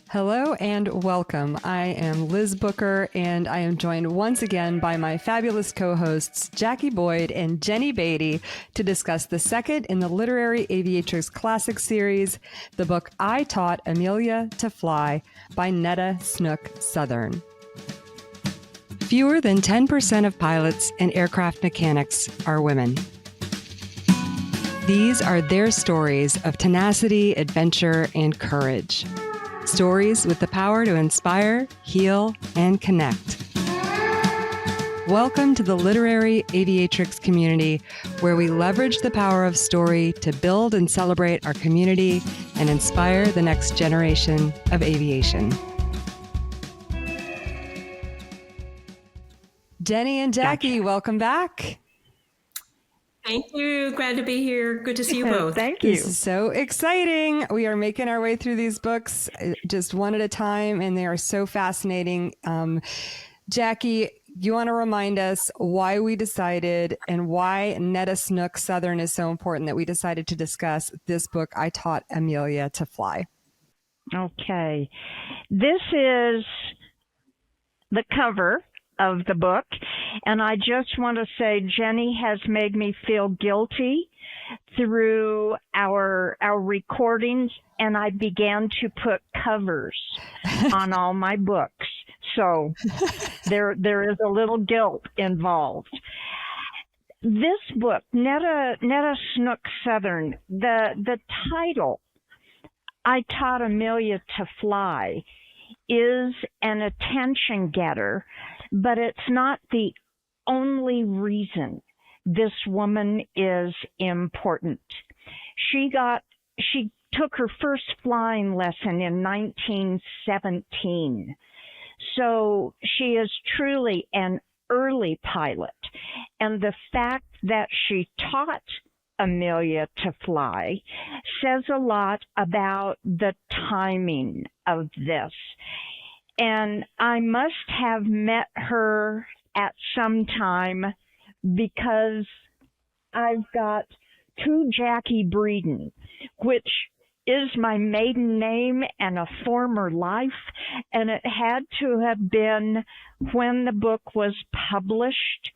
Hello and welcome. I am Liz Booker, and I am joined once again by my fabulous co-hosts, Jacque Boyd and Jenny Beatty, to discuss the second in the Literary Aviatrix Classic series, the book I Taught Amelia to Fly by Neta Snook Southern. Fewer than 10% of pilots and aircraft mechanics are women. These are their stories of tenacity, adventure, and courage. Stories with the power to inspire, heal, and connect. Welcome to the Literary Aviatrix community, where we leverage the power of story to build and celebrate our community and inspire the next generation of aviation. Jenny and Jacque, welcome back. Thank you. Glad to be here. Good to see you both. Thank you. This is so exciting. We are making our way through these books just one at a time, and they are so fascinating. Jacque, you want to remind us why we decided and why Neta Snook Southern is so important that we decided to discuss this book, I Taught Amelia to Fly. Okay. This is the cover of the book, and I just want to say Jenny has made me feel guilty through our recordings, and I began to put covers on all my books. So there is a little guilt involved. This book, Neta Snook Southern, the title, I Taught Amelia to Fly, is an attention getter, but it's not the only reason this woman is important. She took her first flying lesson in 1917. So she is truly an early pilot. And the fact that she taught Amelia to fly says a lot about the timing of this. And I must have met her at some time because I've got two Jacque Breeden, which is my maiden name and a former life. And it had to have been when the book was published,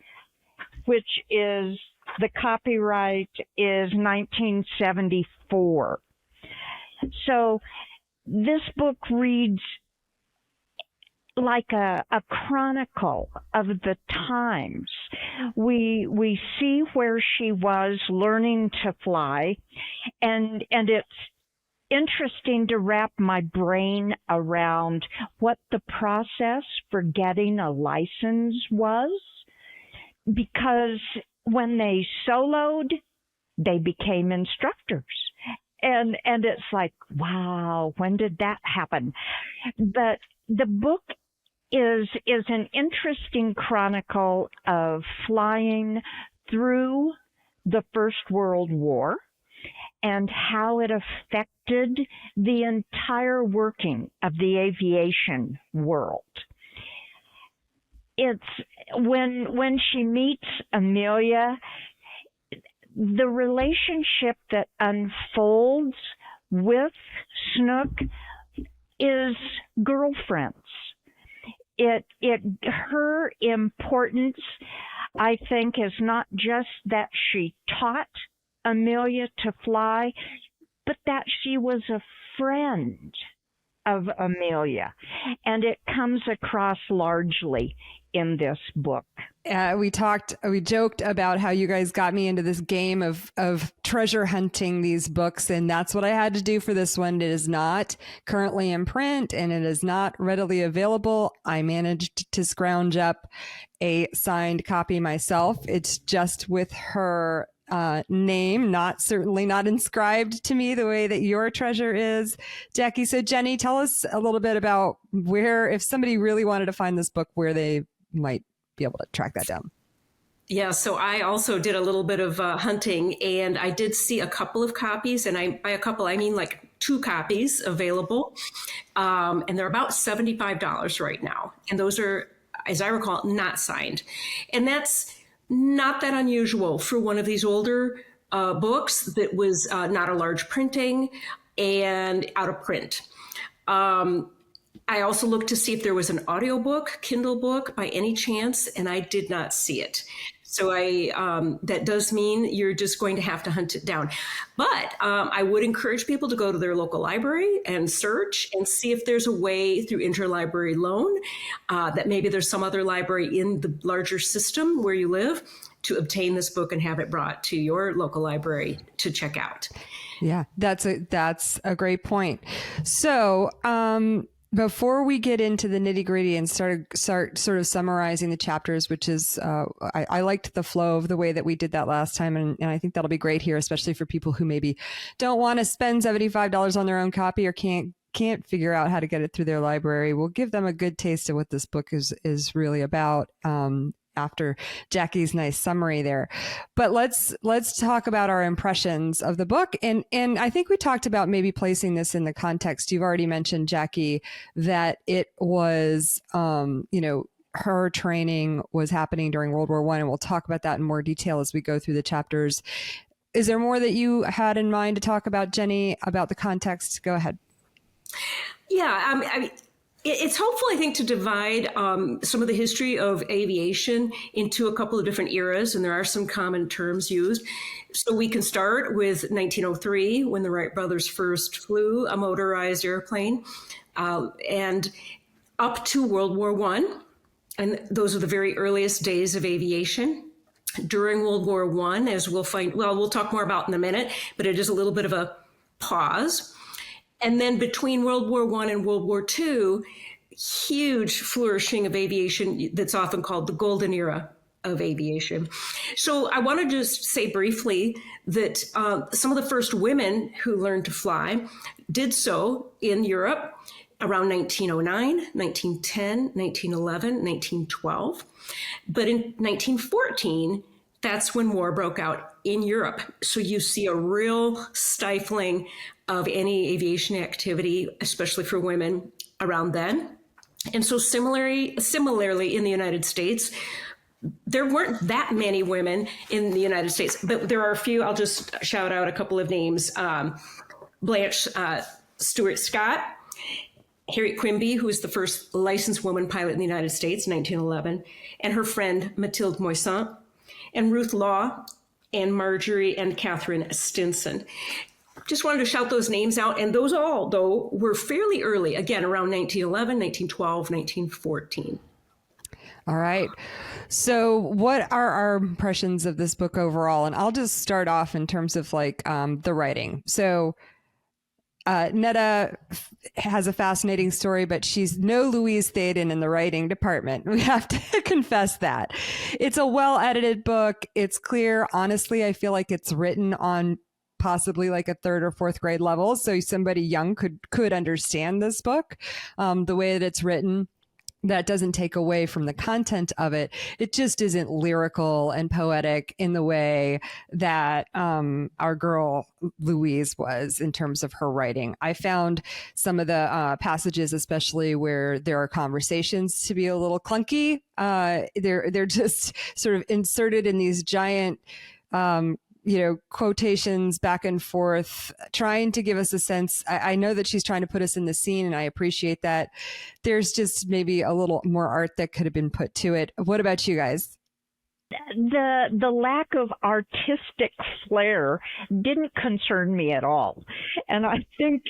which is the copyright is 1974. So this book reads like a chronicle of the times. We see where she was learning to fly, and it's interesting to wrap my brain around what the process for getting a license was, because when they soloed, they became instructors. And it's like, wow, when did that happen? But the book is an interesting chronicle of flying through the First World War and how it affected the entire working of the aviation world. It's when she meets Amelia, the relationship that unfolds with Snook is girlfriends. Her importance, I think, is not just that she taught Amelia to fly, but that she was a friend of Amelia. And it comes across largely in this book. We joked about how you guys got me into this game of treasure hunting these books, and that's what I had to do for this one. It is not currently in print, and it is not readily available. I managed to scrounge up a signed copy myself. It's just with her name, certainly not inscribed to me the way that your treasure is, Jacque. So Jenny, tell us a little bit about where, if somebody really wanted to find this book, where they might be able to track that down. Yeah, so I also did a little bit of hunting, and I did see a couple of copies, and by a couple, I mean like 2 copies available, and they're about $75 right now. And those are, as I recall, not signed. And that's not that unusual for one of these older books that was not a large printing and out of print. I also looked to see if there was an audiobook, Kindle book by any chance, and I did not see it. So that does mean you're just going to have to hunt it down. But I would encourage people to go to their local library and search and see if there's a way through interlibrary loan that maybe there's some other library in the larger system where you live to obtain this book and have it brought to your local library to check out. Yeah, that's a great point. So, before we get into the nitty gritty and start sort of summarizing the chapters, which is, I liked the flow of the way that we did that last time. And I think that'll be great here, especially for people who maybe don't want to spend $75 on their own copy or can't figure out how to get it through their library. We'll give them a good taste of what this book is really about. After Jackie's nice summary there. But let's talk about our impressions of the book. And I think we talked about maybe placing this in the context. You've already mentioned, Jacque, that it was, her training was happening during World War I, and we'll talk about that in more detail as we go through the chapters. Is there more that you had in mind to talk about, Jenny, about the context? Go ahead. Yeah, it's helpful, I think, to divide some of the history of aviation into a couple of different eras, and there are some common terms used. So we can start with 1903, when the Wright brothers first flew a motorized airplane, and up to World War I. And those are the very earliest days of aviation. During World War I, as we'll talk more about in a minute, but it is a little bit of a pause. And then between World War I and World War II, huge flourishing of aviation that's often called the golden era of aviation. So I want to just say briefly that some of the first women who learned to fly did so in Europe around 1909, 1910, 1911, 1912. But in 1914, that's when war broke out in Europe. So you see a real stifling of any aviation activity, especially for women, around then. And so similarly in the United States, there weren't that many women in the United States, but there are a few. I'll just shout out a couple of names. Blanche Stewart Scott, Harriet Quimby, who was the first licensed woman pilot in the United States, 1911, and her friend Mathilde Moisant, and Ruth Law, and Marjorie and Catherine Stinson. Just wanted to shout those names out. And those all, though, were fairly early, again, around 1911, 1912, 1914. All right. So what are our impressions of this book overall? And I'll just start off in terms of the writing. So Neta has a fascinating story, but she's no Louise Thaden in the writing department. We have to confess that. It's a well-edited book. It's clear. Honestly, I feel like it's written on possibly like a third or fourth grade level. So somebody young could understand this book. The way that it's written, that doesn't take away from the content of it. It just isn't lyrical and poetic in the way that our girl Louise was in terms of her writing. I found some of the passages, especially where there are conversations, to be a little clunky. They're just sort of inserted in these giant quotations back and forth, trying to give us a sense. I know that she's trying to put us in the scene, and I appreciate that. There's just maybe a little more art that could have been put to it. What about you guys? The lack of artistic flair didn't concern me at all. And I think,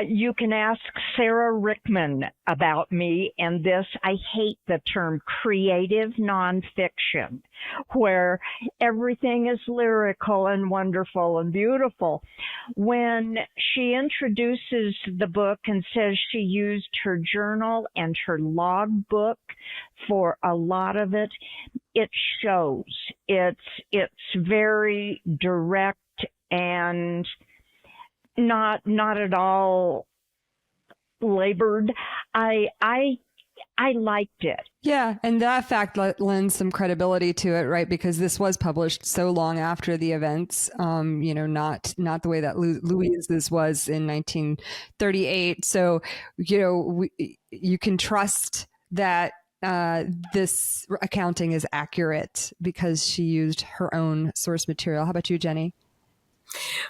you can ask Sarah Rickman about me and this. I hate the term creative nonfiction, where everything is lyrical and wonderful and beautiful. When she introduces the book and says she used her journal and her logbook for a lot of it, it shows. It's very direct and not at all labored. I liked it. Yeah, and that fact lends some credibility to it, right? Because this was published so long after the events, not the way that Louise's was in 1938. So, you can trust that this accounting is accurate because she used her own source material. How about you, Jenny?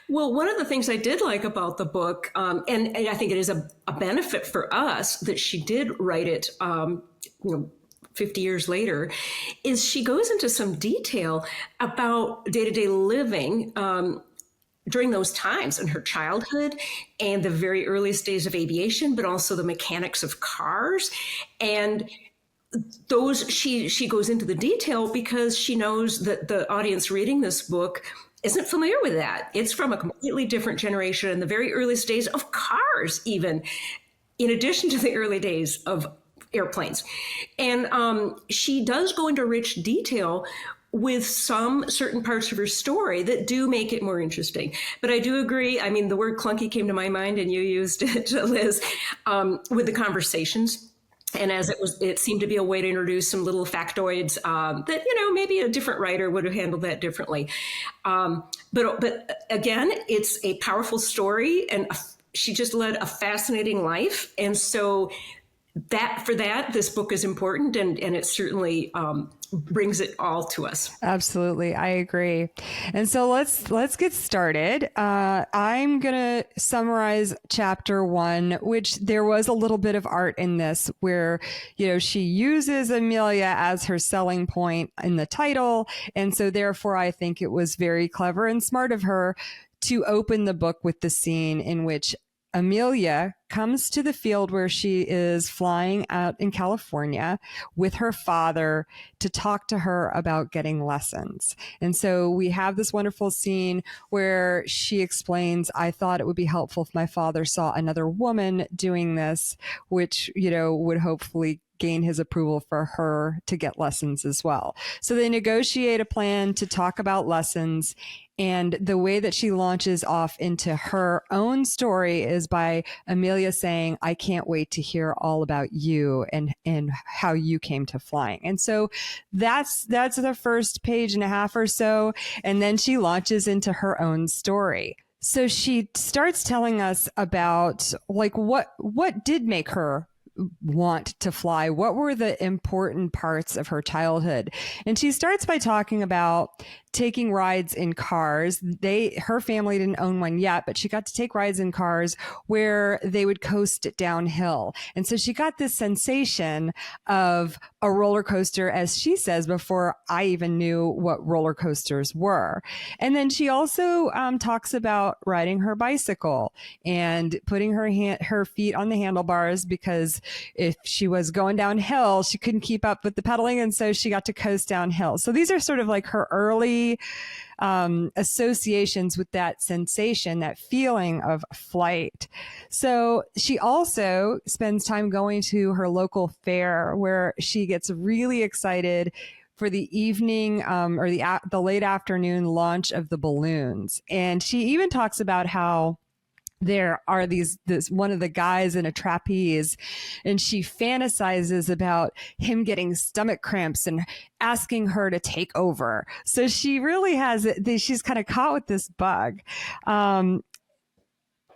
Well, one of the things I did like about the book, and I think it is a benefit for us that she did write it, 50 years later, is she goes into some detail about day-to-day living during those times in her childhood and the very earliest days of aviation, but also the mechanics of cars. And those she goes into the detail because she knows that the audience reading this book isn't familiar with that. It's from a completely different generation in the very earliest days of cars, even in addition to the early days of airplanes. And she does go into rich detail with some certain parts of her story that do make it more interesting. But I do agree. I mean, the word clunky came to my mind and you used it, Liz, with the conversations. And as it seemed to be a way to introduce some little factoids that, maybe a different writer would have handled that differently. But again, it's a powerful story, and she just led a fascinating life. And so this book is important, and it certainly brings it all to us. Absolutely. I agree. And so let's get started. I'm going to summarize chapter 1, which there was a little bit of art in this where, she uses Amelia as her selling point in the title. And so therefore, I think it was very clever and smart of her to open the book with the scene in which Amelia comes to the field where she is flying out in California with her father to talk to her about getting lessons. And so we have this wonderful scene where she explains, I thought it would be helpful if my father saw another woman doing this, which, would hopefully gain his approval for her to get lessons as well. So they negotiate a plan to talk about lessons. And the way that she launches off into her own story is by Amelia saying, I can't wait to hear all about you and how you came to flying. And so that's the first page and a half or so. And then she launches into her own story. So she starts telling us about what did make her want to fly? What were the important parts of her childhood? And she starts by talking about taking rides in cars. Her family didn't own one yet, but she got to take rides in cars where they would coast it downhill. And so she got this sensation of a roller coaster, as she says, before I even knew what roller coasters were. And then she also talks about riding her bicycle and putting her feet on the handlebars, because if she was going downhill, she couldn't keep up with the pedaling. And so she got to coast downhill. So these are sort of like her early associations with that sensation, that feeling of flight. So she also spends time going to her local fair where she gets really excited for the evening or the late afternoon launch of the balloons. And she even talks about how there are this one of the guys in a trapeze, and she fantasizes about him getting stomach cramps and asking her to take over. So she really she's kind of caught with this bug.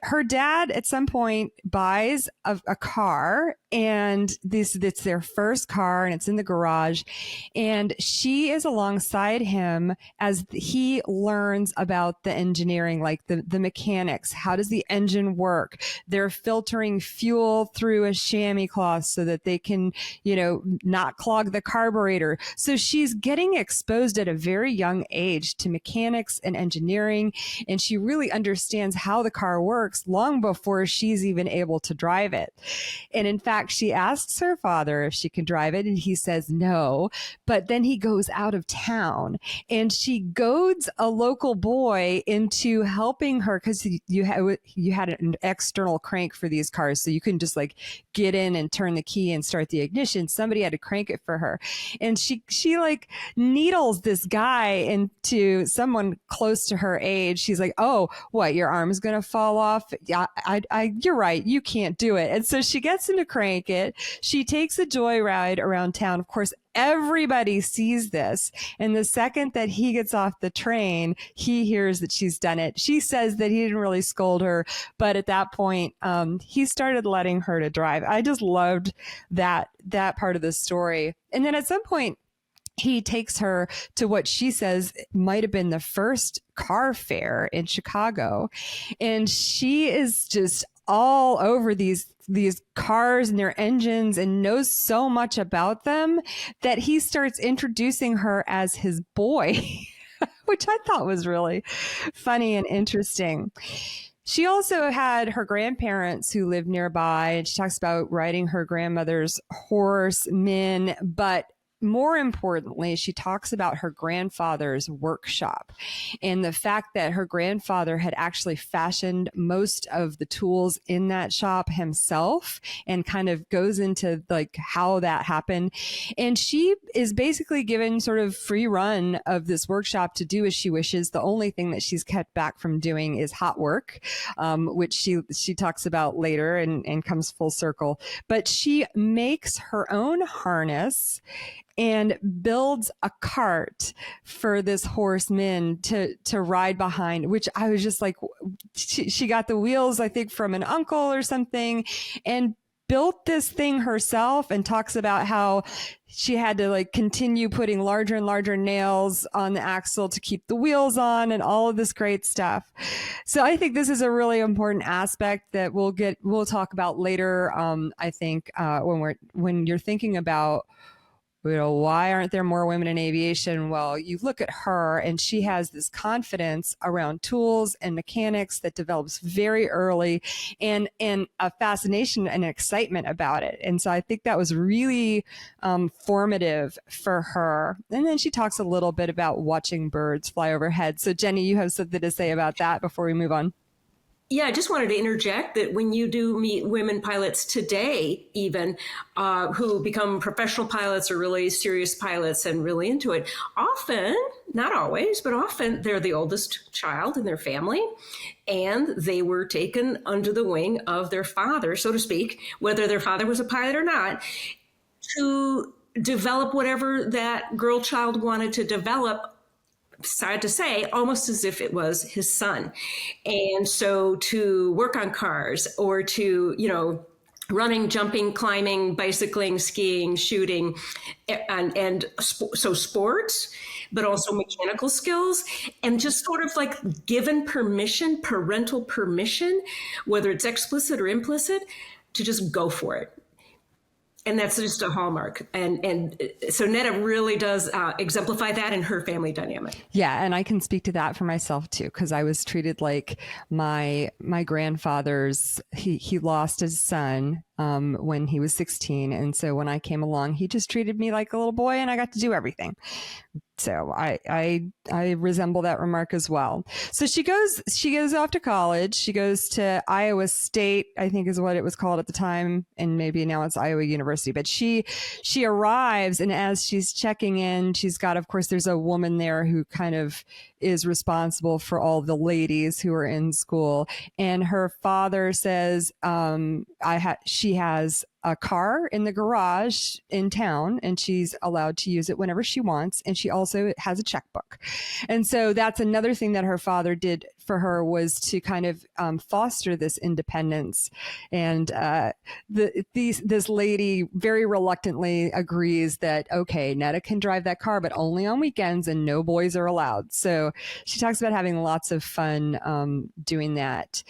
Her dad at some point buys a car, and it's their first car, and it's in the garage, and she is alongside him as he learns about the engineering, like the mechanics. How does the engine work? They're filtering fuel through a chamois cloth so that they can, not clog the carburetor. So she's getting exposed at a very young age to mechanics and engineering, and she really understands how the car works long before she's even able to drive it. And in fact, she asks her father if she can drive it, and he says no. But then he goes out of town, and she goads a local boy into helping her, because you had an external crank for these cars, so you couldn't just like get in and turn the key and start the ignition. Somebody had to crank it for her, and she like needles this guy into someone close to her age. She's like, "Oh, what? Your arm's gonna fall off? Yeah, you're right. You can't do it." And so she gets him to crank it. She takes a joyride around town. Of course, everybody sees this. And the second that he gets off the train, he hears that she's done it. She says that he didn't really scold her, but at that point, he started letting her to drive. I just loved that part of the story. And then at some point, he takes her to what she says might have been the first car fair in Chicago. And she is just all over these cars and their engines and knows so much about them that he starts introducing her as his boy, which I thought was really funny and interesting. She also had her grandparents who lived nearby, and she talks about riding her grandmother's horse, Min, but more importantly, she talks about her grandfather's workshop and the fact that her grandfather had actually fashioned most of the tools in that shop himself, and kind of goes into like how that happened. And she is basically given sort of free run of this workshop to do as she wishes. The only thing that she's kept back from doing is hot work, which she talks about later and comes full circle. But she makes her own harness and builds a cart for this horse Min to ride behind, which I was just like, she got the wheels, I think, from an uncle or something, and built this thing herself, and talks about how she had to like continue putting larger and larger nails on the axle to keep the wheels on, and all of this great stuff. So I think this is a really important aspect that we'll talk about later. I think when you're thinking about, why aren't there more women in aviation? Well, you look at her and she has this confidence around tools and mechanics that develops very early, and a fascination and excitement about it. And so I think that was really formative for her. And then she talks a little bit about watching birds fly overhead. So Jenny, you have something to say about that before we move on? Yeah, I just wanted to interject that when you do meet women pilots today, even who become professional pilots or really serious pilots and really into it, often, not always, but often they're the oldest child in their family, and they were taken under the wing of their father, so to speak, whether their father was a pilot or not, to develop whatever that girl child wanted to develop, sad to say, almost as if it was his son. And so to work on cars, or to, running, jumping, climbing, bicycling, skiing, shooting, so sports, but also mechanical skills, and just sort of like given permission, parental permission, whether it's explicit or implicit, to just go for it. And that's just a hallmark. And so Neta really does exemplify that in her family dynamic. Yeah, and I can speak to that for myself too, because I was treated like my grandfather's. He lost his son when he was 16, and so when I came along, he just treated me like a little boy, and I got to do everything. So I resemble that remark as well. So she goes off to college. She goes to Iowa State, I think is what it was called at the time, and maybe now it's Iowa University. But she arrives, and as she's checking in, she's got, of course, there's a woman there who kind of is responsible for all the ladies who are in school. And her father says, she has a car in the garage in town, and she's allowed to use it whenever she wants. And she also has a checkbook. And so that's another thing that her father did for her, was to kind of foster this independence. And this lady very reluctantly agrees that, okay, Neta can drive that car, but only on weekends, and no boys are allowed. So she talks about having lots of fun doing that.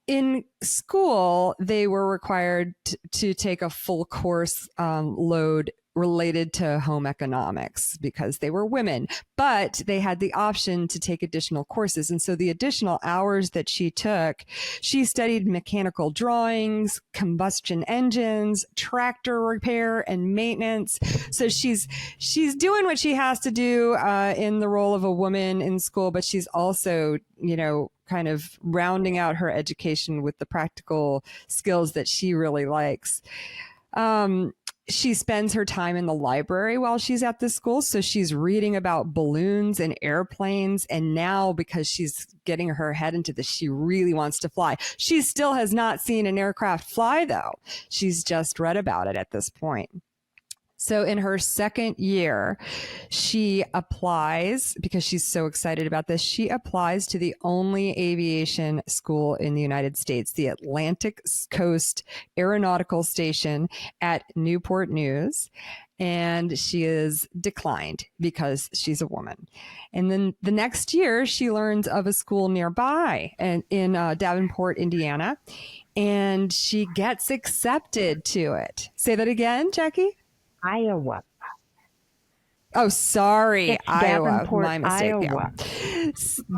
In school, they were required to take a full course load related to home economics because they were women, but they had the option to take additional courses. And so the additional hours that she took, she studied mechanical drawings, combustion engines, tractor repair and maintenance. So she's doing what she has to do in the role of a woman in school, but she's also, kind of rounding out her education with the practical skills that she really likes. She spends her time in the library while she's at this school. So she's reading about balloons and airplanes. And now, because she's getting her head into this, she really wants to fly. She still has not seen an aircraft fly, though. She's just read about it at this point. So in her second year, she applies, because she's so excited about this, she applies to the only aviation school in the United States, the Atlantic Coast Aeronautical Station at Newport News. And she is declined because she's a woman. And then the next year, she learns of a school nearby and in Davenport, Indiana, and she gets accepted to it. Say that again, Jackie? Iowa. Oh, sorry, It's Iowa. Davenport, My mistake. Iowa. Yeah.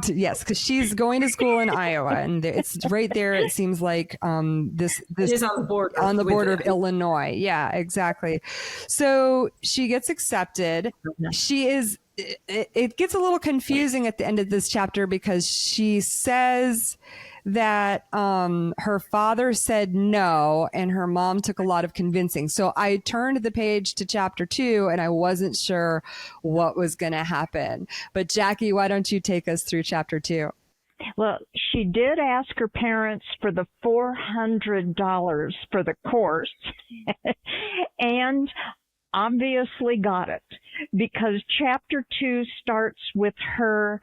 Yes, because she's going to school in Iowa, and it's right there. It seems like this It is on the border of Illinois. Yeah, exactly. So she gets accepted. She is. It gets a little confusing at the end of this chapter because she says that her father said no and her mom took a lot of convincing. So I turned the page to chapter 2 and I wasn't sure what was going to happen. But Jackie, why don't you take us through chapter 2? Well, she did ask her parents for the $400 for the course and obviously got it, because chapter 2 starts with her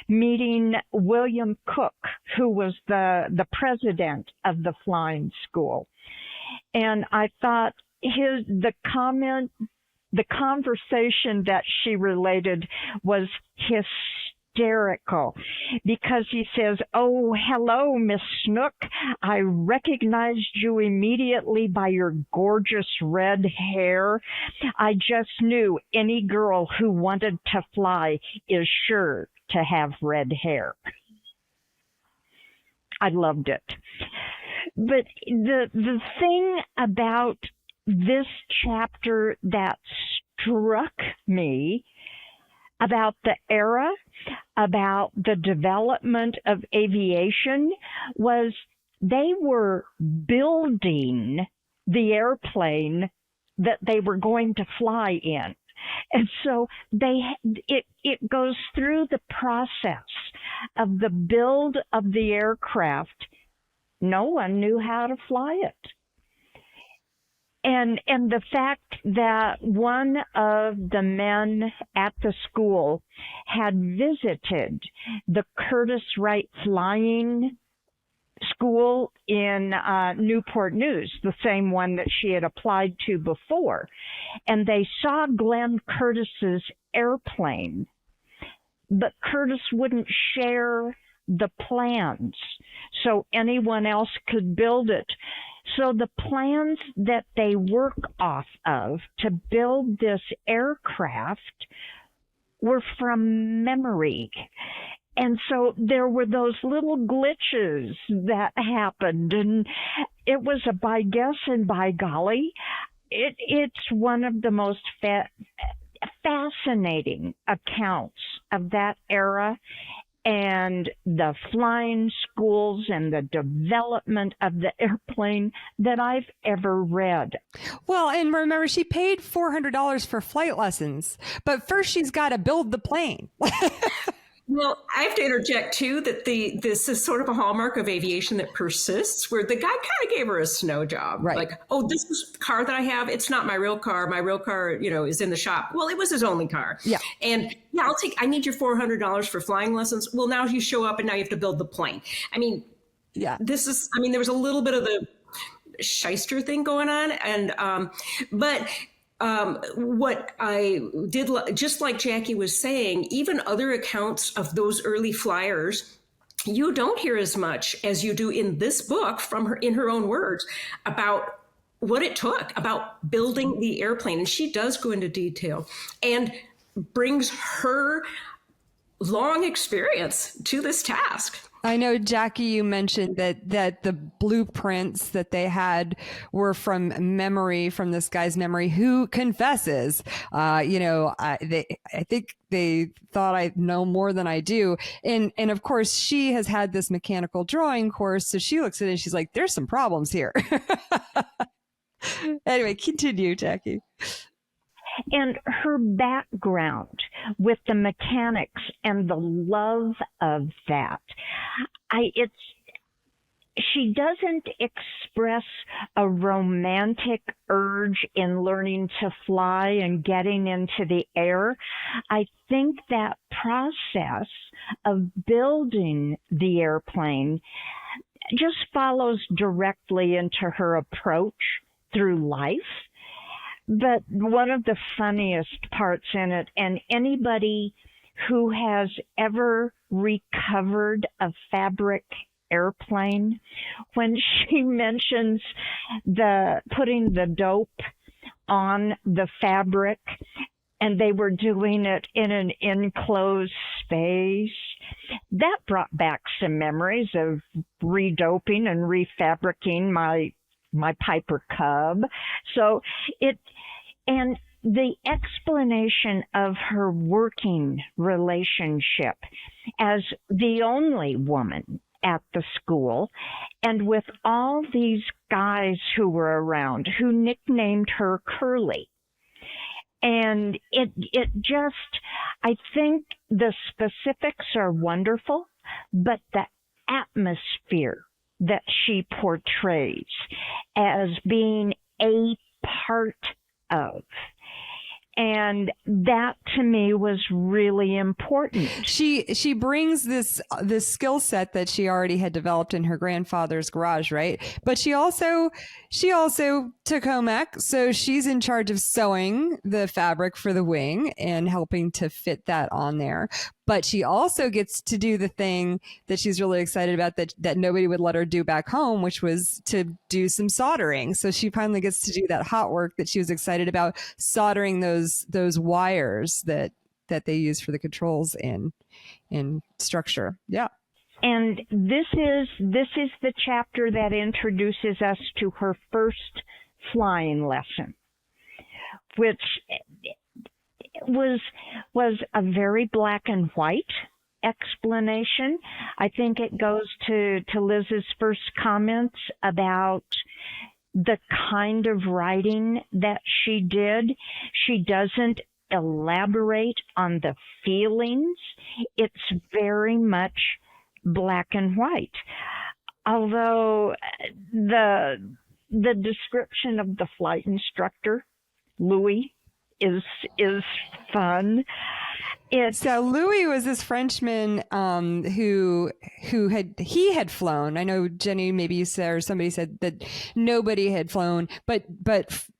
meeting William Cook, who was the president of the flying school. And I thought the conversation that she related was hysterical, because he says, "Oh, hello, Miss Snook. I recognized you immediately by your gorgeous red hair. I just knew any girl who wanted to fly is sure to have red hair." I loved it. But the thing about this chapter that struck me about the era, about the development of aviation, was they were building the airplane that they were going to fly in. And so it goes through the process of the build of the aircraft. No one knew how to fly it. And the fact that one of the men at the school had visited the Curtiss Wright Flying School in Newport News, the same one that she had applied to before, and they saw Glenn Curtiss's airplane, but Curtiss wouldn't share the plans so anyone else could build it. So the plans that they work off of to build this aircraft were from memory. And so there were those little glitches that happened, and it was a by guess and by golly. It's one of the most fascinating accounts of that era and the flying schools and the development of the airplane that I've ever read. Well, and remember, she paid $400 for flight lessons, but first she's got to build the plane. Well, I have to interject too that this is sort of a hallmark of aviation that persists, where the guy kind of gave her a snow job. Right. Like, oh, this is the car that I have. It's not my real car. My real car, is in the shop. Well, it was his only car. Yeah. And yeah, I need your $400 for flying lessons. Well, now you show up and now you have to build the plane. I mean, Yeah. there was a little bit of the shyster thing going on. And, but what I did, just like Jackie was saying, even other accounts of those early flyers, you don't hear as much as you do in this book from her, in her own words, about what it took, about building the airplane. And she does go into detail and brings her long experience to this task. I know, Jackie, you mentioned that the blueprints that they had were from memory, from this guy's memory, who confesses, I think they thought I know more than I do. And of course, she has had this mechanical drawing course. So she looks at it and she's like, there's some problems here. Anyway, continue, Jackie. And her background with the mechanics and the love of that, she doesn't express a romantic urge in learning to fly and getting into the air. I think that process of building the airplane just follows directly into her approach through life. But one of the funniest parts in it, and anybody who has ever recovered a fabric airplane, when she mentions the putting the dope on the fabric and they were doing it in an enclosed space, that brought back some memories of redoping and refabricating my Piper Cub. So and the explanation of her working relationship as the only woman at the school, and with all these guys who were around who nicknamed her Curly. And it just, I think the specifics are wonderful, but the atmosphere that she portrays as being a part of, and that to me was really important. She brings this skill set that she already had developed in her grandfather's garage, right? But she also took home ec, so she's in charge of sewing the fabric for the wing and helping to fit that on there. But she also gets to do the thing that she's really excited about that nobody would let her do back home, which was to do some soldering. So she finally gets to do that hot work that she was excited about, soldering those wires that they use for the controls in structure. Yeah. And this is the chapter that introduces us to her first flying lesson, which was a very black and white explanation. I think it goes to Liz's first comments about the kind of writing that she did. She doesn't elaborate on the feelings. It's very much black and white. Although the description of the flight instructor, Louis, is fun. So Louis was this Frenchman who had flown. I know Jenny, maybe you said, or somebody said that nobody had flown, but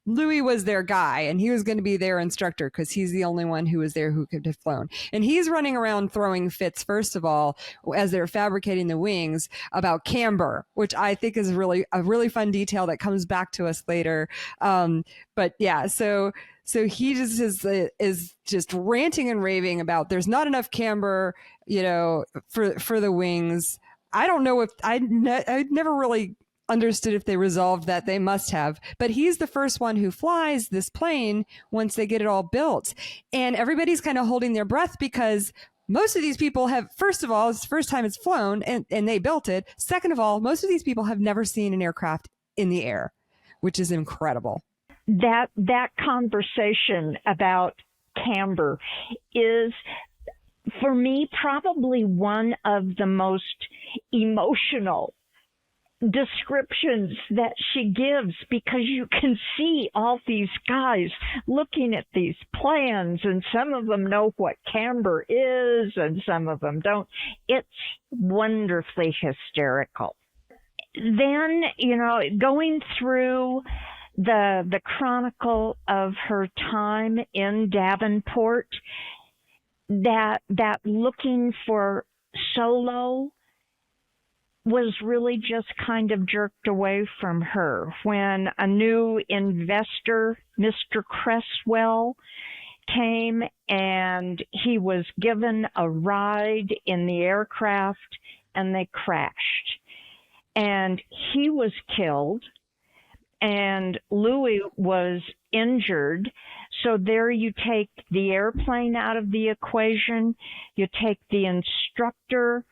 Louis was their guy, and he was going to be their instructor because he's the only one who was there who could have flown. And he's running around throwing fits, first of all, as they're fabricating the wings, about camber, which I think is a really fun detail that comes back to us later. But yeah, so he just is just ranting and raving about there's not enough camber, for the wings. I don't know if I'd never really understood if they resolved that. They must have, but he's the first one who flies this plane once they get it all built, and everybody's kind of holding their breath because most of these people have, first of all, it's the first time it's flown and they built it. Second of all, most of these people have never seen an aircraft in the air, which is incredible. That conversation about camber is, for me, probably one of the most emotional descriptions that she gives, because you can see all these guys looking at these plans, and some of them know what camber is and some of them don't. It's wonderfully hysterical. Then, going through the chronicle of her time in Davenport, that looking for solo was really just kind of jerked away from her when a new investor, Mr. Cresswell, came and he was given a ride in the aircraft and they crashed. And he was killed and Louis was injured. So there you take the airplane out of the equation, you take the instructor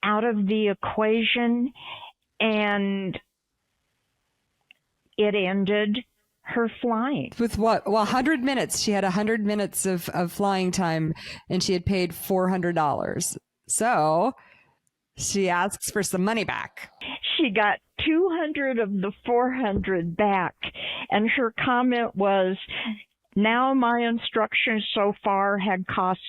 out of the equation, and it ended her flying. With what? Well, 100 minutes. She had 100 minutes of flying time, and she had paid $400. So she asks for some money back. she got 200 of the 400 back. And her comment was, now my instructions so far had cost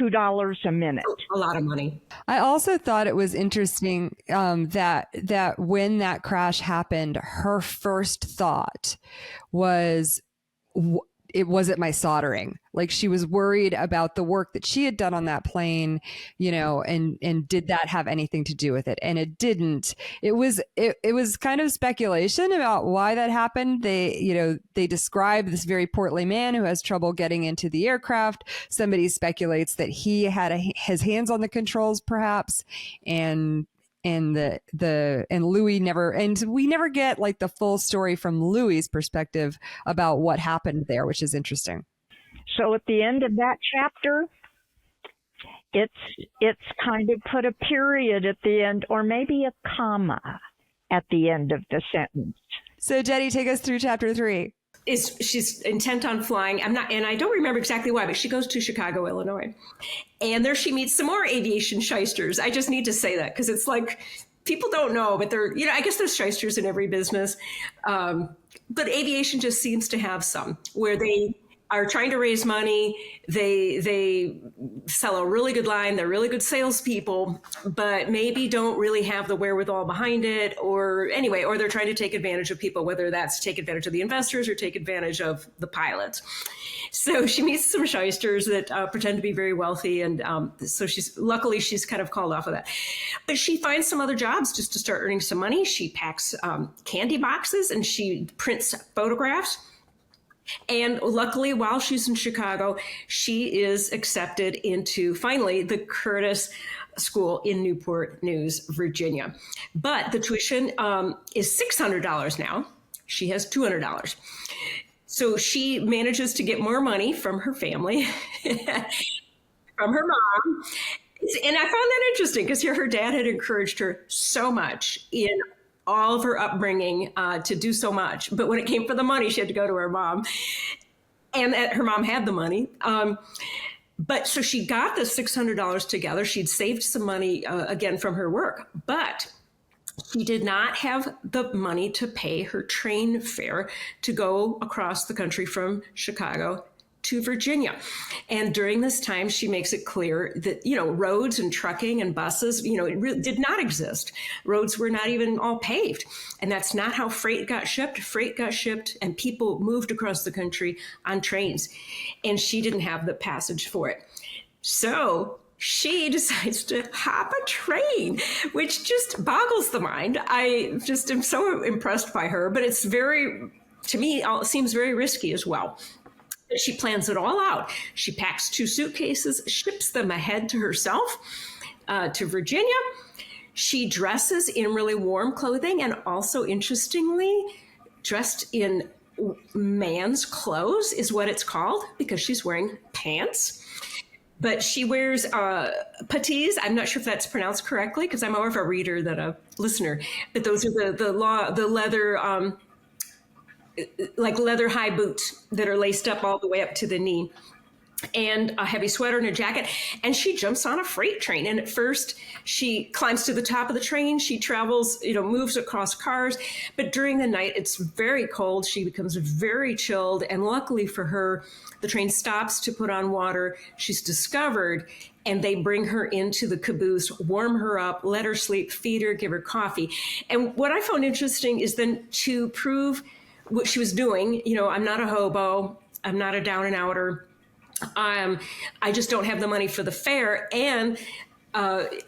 $2 a minute. A lot of money. I also thought it was interesting that when that crash happened, her first thought was, it wasn't my soldering. Like, she was worried about the work that she had done on that plane, and did that have anything to do with it? And it didn't. It was kind of speculation about why that happened. They describe this very portly man who has trouble getting into the aircraft. Somebody speculates that he had his hands on the controls, perhaps, and Louis never, and we never get like the full story from Louis's perspective about what happened there, which is interesting. So at the end of that chapter, it's kind of put a period at the end, or maybe a comma at the end of the sentence. So Jenny, take us through chapter 3. She's intent on flying. And I don't remember exactly why, but she goes to Chicago, Illinois. And there she meets some more aviation shysters. I just need to say that because it's like, people don't know, but I guess there's shysters in every business. But aviation just seems to have some where they are trying to raise money. They sell a really good line. They're really good salespeople, but maybe don't really have the wherewithal behind it, or they're trying to take advantage of people, whether that's take advantage of the investors or take advantage of the pilots. So she meets some shysters that pretend to be very wealthy. And so she's kind of called off of that. But she finds some other jobs just to start earning some money. She packs candy boxes and she prints photographs. And luckily, while she's in Chicago, she is accepted into, finally, the Curtis School in Newport News, Virginia. But the tuition is $600 now. She has $200. So she manages to get more money from her family, from her mom. And I found that interesting because her dad had encouraged her so much in all of her upbringing to do so much. But when it came for the money, she had to go to her mom. And her mom had the money. But so she got the $600 together. She'd saved some money, again, from her work. But she did not have the money to pay her train fare to go across the country from Chicago to Virginia. And during this time, she makes it clear that, roads and trucking and buses, it did not exist. Roads were not even all paved. And that's not how freight got shipped. Freight got shipped and people moved across the country on trains. And she didn't have the passage for it. So she decides to hop a train, which just boggles the mind. I just am so impressed by her, but it's to me, it seems very risky as well. She plans it all out. She packs 2 suitcases, ships them ahead to herself, to Virginia. She dresses in really warm clothing and also, interestingly, dressed in man's clothes is what it's called because she's wearing pants. But she wears puttees. I'm not sure if that's pronounced correctly because I'm more of a reader than a listener. But those are the leather, like leather high boots that are laced up all the way up to the knee, and a heavy sweater and a jacket. And she jumps on a freight train. And at first she climbs to the top of the train. She travels, moves across cars. But during the night, it's very cold. She becomes very chilled. And luckily for her, the train stops to put on water. She's discovered, and they bring her into the caboose, warm her up, let her sleep, feed her, give her coffee. And what I found interesting is then to prove what she was doing, I'm not a hobo, I'm not a down and outer. I just don't have the money for the fare. And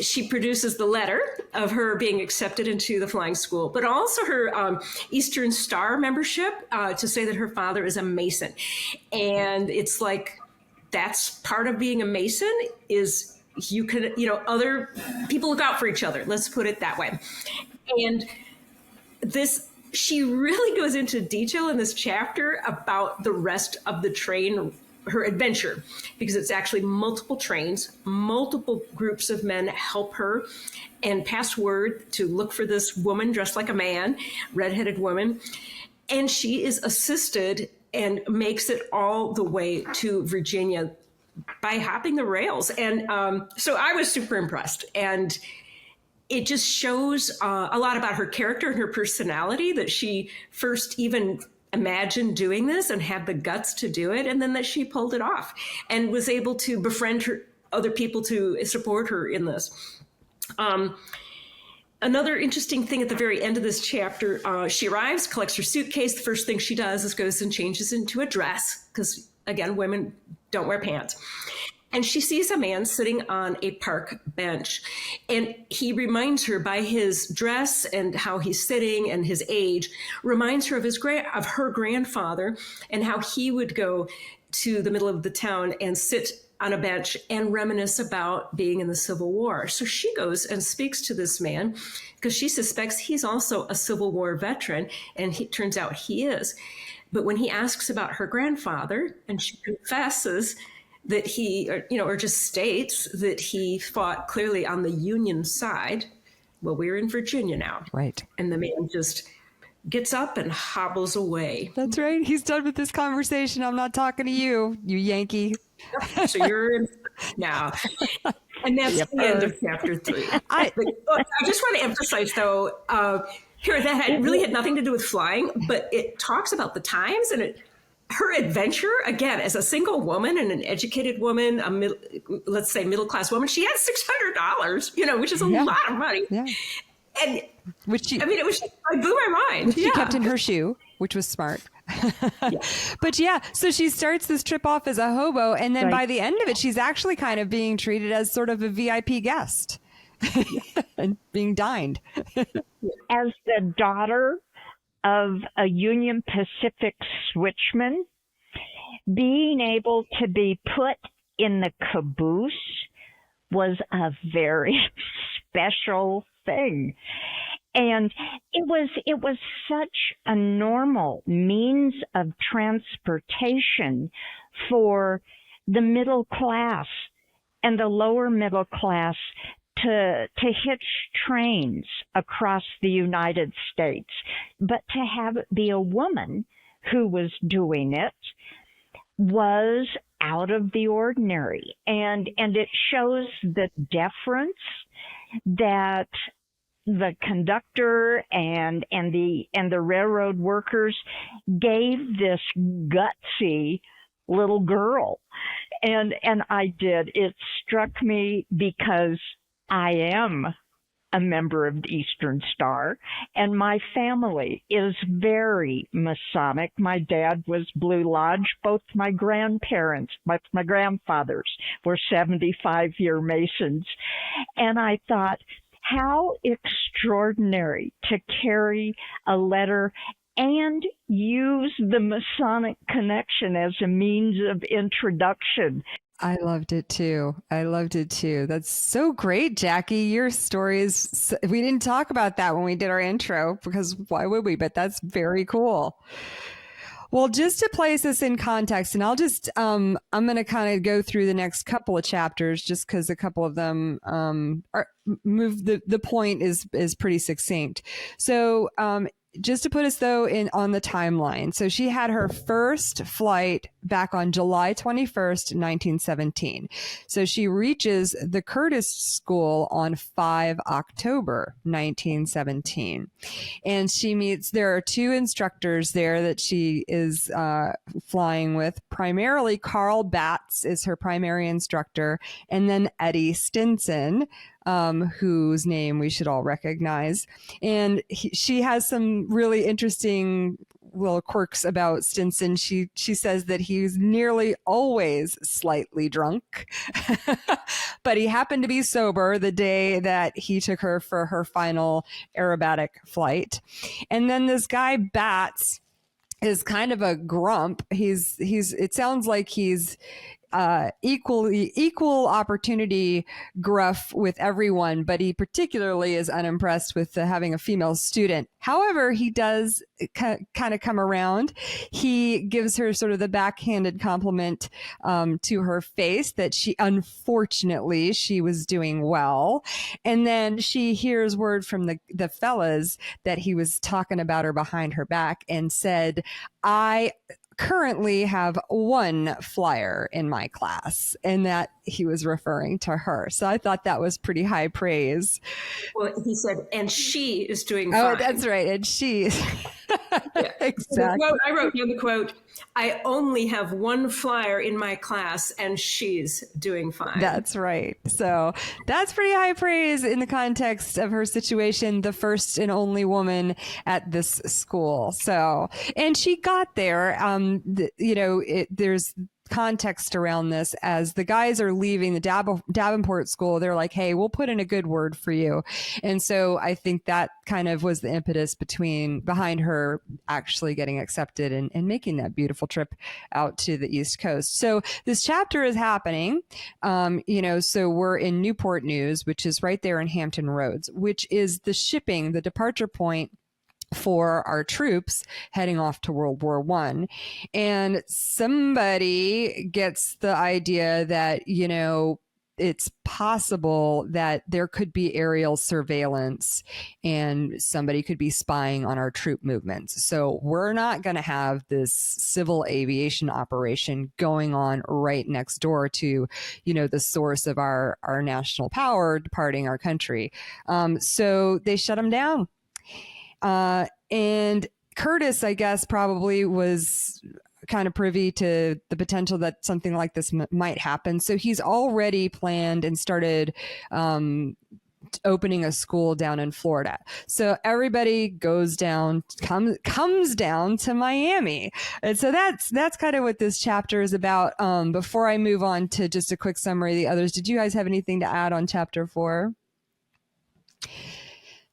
she produces the letter of her being accepted into the flying school, but also her Eastern Star membership to say that her father is a Mason. And it's like, that's part of being a Mason is you can, other people look out for each other. Let's put it that way. And she really goes into detail in this chapter about the rest of the train, her adventure, because it's actually multiple trains, multiple groups of men help her and pass word to look for this woman dressed like a man, redheaded woman. And she is assisted and makes it all the way to Virginia by hopping the rails. And so I was super impressed. And it just shows a lot about her character and her personality, that she first even imagined doing this and had the guts to do it, and then that she pulled it off and was able to befriend other people to support her in this. Another interesting thing at the very end of this chapter, she arrives, collects her suitcase. The first thing she does is goes and changes into a dress, because again, women don't wear pants. And she sees a man sitting on a park bench, and he reminds her, by his dress and how he's sitting and his age, reminds her of her grandfather, and how he would go to the middle of the town and sit on a bench and reminisce about being in the Civil War. So she goes and speaks to this man because she suspects he's also a Civil War veteran, and it turns out he is. But when he asks about her grandfather, and she confesses that he, or just states that he fought clearly on the Union side. Well, we're in Virginia now. Right. And the man just gets up and hobbles away. That's right. He's done with this conversation. I'm not talking to you, you Yankee. So you're in now. And that's the end of chapter 3. I just want to emphasize, though, here that really had nothing to do with flying, but it talks about the times, and her adventure, again, as a single woman and an educated woman, let's say middle-class woman, she had $600, which is a lot of money. Yeah. And which it blew my mind. Which she kept in her shoe, which was smart. Yeah. But yeah, so she starts this trip off as a hobo, and then by the end of it, she's actually kind of being treated as sort of a VIP guest and being dined. As the daughter of a Union Pacific switchman, being able to be put in the caboose was a very special thing. And it was such a normal means of transportation for the middle class and the lower middle class to hitch trains across the United States. But to have it be a woman who was doing it was out of the ordinary. And it shows the deference that the conductor and the railroad workers gave this gutsy little girl. And I did. It struck me because I am a member of the Eastern Star, and my family is very Masonic. My dad was Blue Lodge. Both my grandparents, my grandfathers were 75-year Masons. And I thought, how extraordinary to carry a letter and use the Masonic connection as a means of introduction. I loved it too. That's so great, Jackie. Your story is, we didn't talk about that when we did our intro, because why would we? But that's very cool. Well, just to place this in context, and I'll just, I'm going to kind of go through the next couple of chapters just because a couple of them the point is pretty succinct. So, just to put us though on the timeline. So she had her first flight back on July 21st, 1917. So she reaches the Curtis School on 5 October, 1917. And she meets, there are 2 instructors there that she is flying with. Primarily Carl Batts is her primary instructor, and then Eddie Stinson, whose name we should all recognize. And she has some really interesting little quirks about Stinson. She says that he's nearly always slightly drunk, but he happened to be sober the day that he took her for her final aerobatic flight. And then this guy Batts is kind of a grump. It sounds like he's equal opportunity gruff with everyone, but he particularly is unimpressed with having a female student. However, he does kind of come around. He gives her sort of the backhanded compliment to her face that unfortunately, she was doing well. And then she hears word from the fellas that he was talking about her behind her back and said, I currently have one flyer in my class, and that he was referring to her. So I thought that was pretty high praise. Well, he said, and she is doing fine. Oh, that's right. And she yeah. Exactly. I wrote down the quote, I only have one flyer in my class and she's doing fine. That's right. So that's pretty high praise in the context of her situation, the first and only woman at this school. So, and she got there, there's context around this as the guys are leaving the Davenport school. They're like, hey, we'll put in a good word for you. And so I think that kind of was the impetus behind her actually getting accepted and making that beautiful trip out to the East Coast. So this chapter is happening, so we're in Newport News, which is right there in Hampton Roads, which is the departure point for our troops heading off to World War I. And somebody gets the idea that, it's possible that there could be aerial surveillance and somebody could be spying on our troop movements. So we're not going to have this civil aviation operation going on right next door to, the source of our national power departing our country. So they shut them down. And Curtis, I guess, probably was kind of privy to the potential that something like this might happen. So he's already planned and started opening a school down in Florida. So everybody comes down to Miami. And so that's kind of what this chapter is about. Before I move on to just a quick summary of the others, did you guys have anything to add on chapter 4?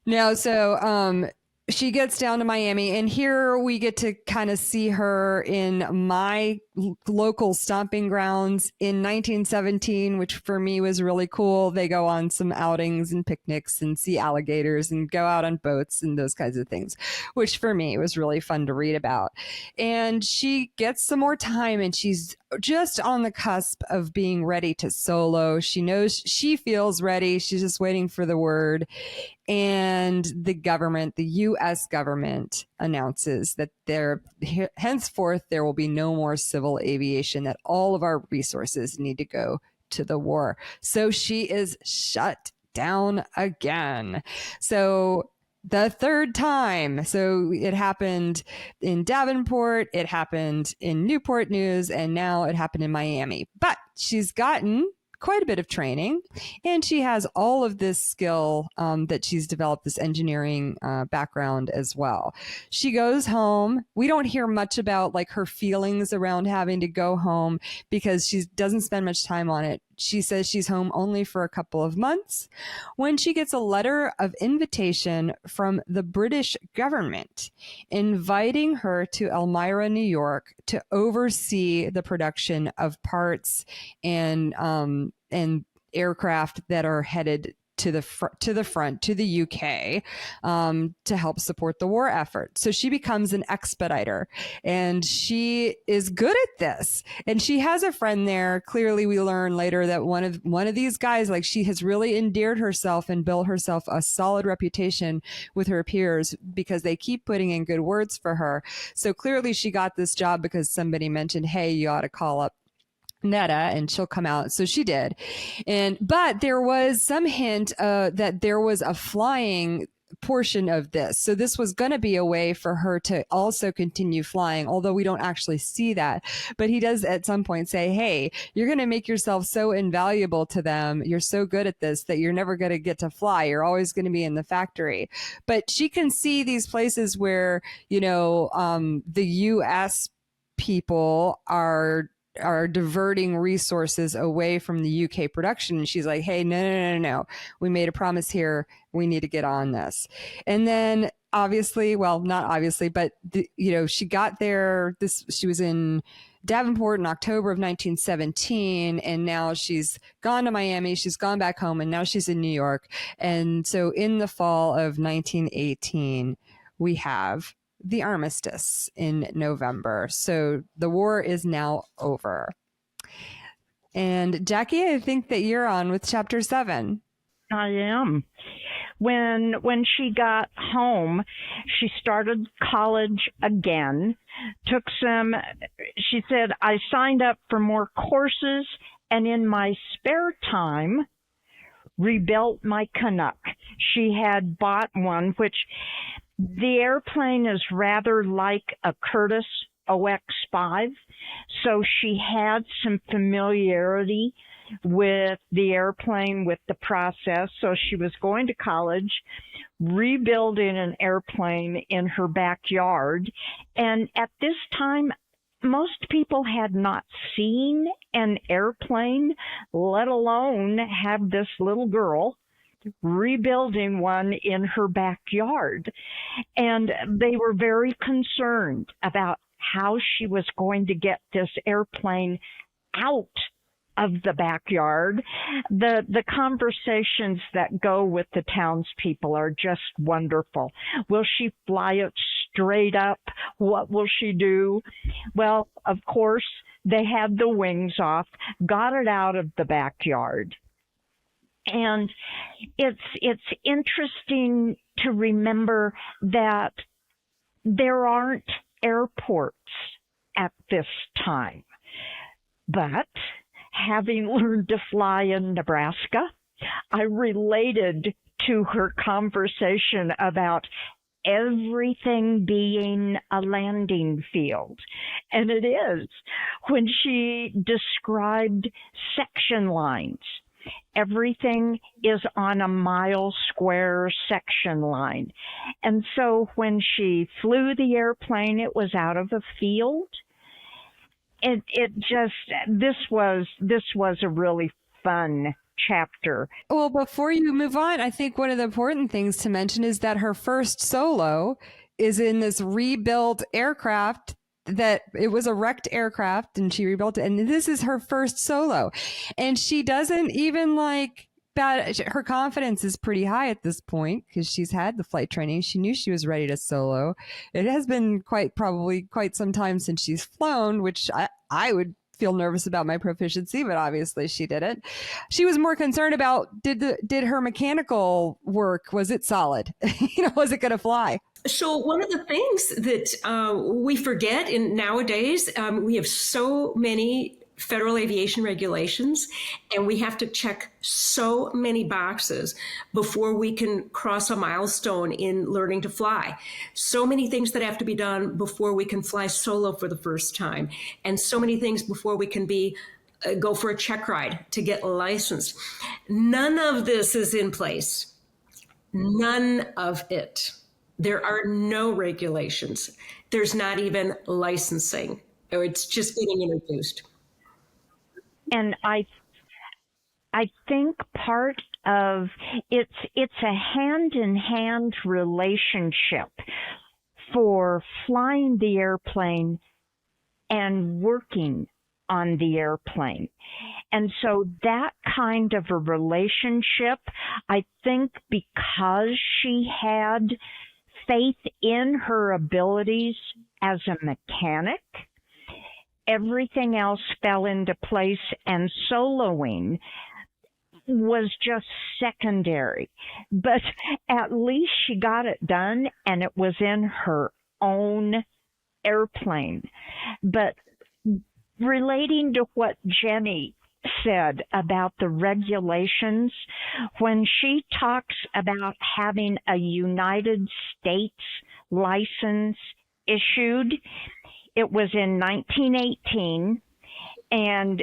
No, so she gets down to Miami, and here we get to kind of see her in my local stomping grounds in 1917, which for me was really cool. They go on some outings and picnics and see alligators and go out on boats and those kinds of things, which for me was really fun to read about. And she gets some more time, and she's just on the cusp of being ready to solo. She knows she feels ready. She's just waiting for the word. And the U.S. government announces that henceforth there will be no more civil aviation, that all of our resources need to go to the war. So she is shut down again. So the third time. So it happened in Davenport, it happened in Newport News, and now it happened in Miami. But she's gotten quite a bit of training, and she has all of this skill that she's developed, this engineering background as well. She goes home. We don't hear much about like her feelings around having to go home because she doesn't spend much time on it. She says she's home only for a couple of months when she gets a letter of invitation from the British government inviting her to Elmira, New York to oversee the production of parts and aircraft that are headed to the front, to the UK, to help support the war effort. So she becomes an expediter, and she is good at this. And she has a friend there. Clearly, we learn later that one of these guys, like, she has really endeared herself and built herself a solid reputation with her peers because they keep putting in good words for her. So clearly, she got this job because somebody mentioned, "Hey, you ought to call up Neta and she'll come out." So she did. But there was some hint that there was a flying portion of this. So this was going to be a way for her to also continue flying, although we don't actually see that. But he does at some point say, hey, you're going to make yourself so invaluable to them. You're so good at this that you're never going to get to fly. You're always going to be in the factory. But she can see these places where, the U.S. people are diverting resources away from the UK production. And she's like, hey, no. We made a promise here. We need to get on this. And then obviously, well, not obviously, but she got there. She was in Davenport in October of 1917. And now she's gone to Miami. She's gone back home, and now she's in New York. And so in the fall of 1918, we have the armistice in November. So the war is now over. And Jackie, I think that you're on with chapter 7. I am. When she got home, she started college again, she said, I signed up for more courses, and in my spare time, rebuilt my Canuck. She had bought one, which the airplane is rather like a Curtiss OX-5, so she had some familiarity with the airplane, with the process. So she was going to college, rebuilding an airplane in her backyard. And at this time, most people had not seen an airplane, let alone have this little girl rebuilding one in her backyard. And they were very concerned about how she was going to get this airplane out of the backyard. The conversations that go with the townspeople are just wonderful. Will she fly it straight up? What will she do? Well, of course, they had the wings off, got it out of the backyard. And it's interesting to remember that there aren't airports at this time. But having learned to fly in Nebraska, I related to her conversation about everything being a landing field. And it is. When she described section lines, everything is on a mile square section line. And so when she flew the airplane, it was out of a field. This was a really fun chapter. Well, before you move on, I think one of the important things to mention is that her first solo is in this rebuilt aircraft, that it was a wrecked aircraft and she rebuilt it. And this is her first solo. And she doesn't even her confidence is pretty high at this point because she's had the flight training. She knew she was ready to solo. It has been probably quite some time since she's flown, which I would feel nervous about my proficiency, but obviously she didn't. She was more concerned about did her mechanical work, was it solid? Was it going to fly? So one of the things that we forget nowadays, we have so many federal aviation regulations, and we have to check so many boxes before we can cross a milestone in learning to fly. So many things that have to be done before we can fly solo for the first time, and so many things before we can go for a check ride to get licensed. None of this is in place. None of it. There are no regulations. There's not even licensing, or it's just getting introduced. And I think part of it's a hand-in-hand relationship for flying the airplane and working on the airplane. And so that kind of a relationship, I think because she had faith in her abilities as a mechanic, everything else fell into place, and soloing was just secondary. But at least she got it done, and it was in her own airplane. But relating to what Jenny said about the regulations, when she talks about having a United States license issued, it was in 1918, and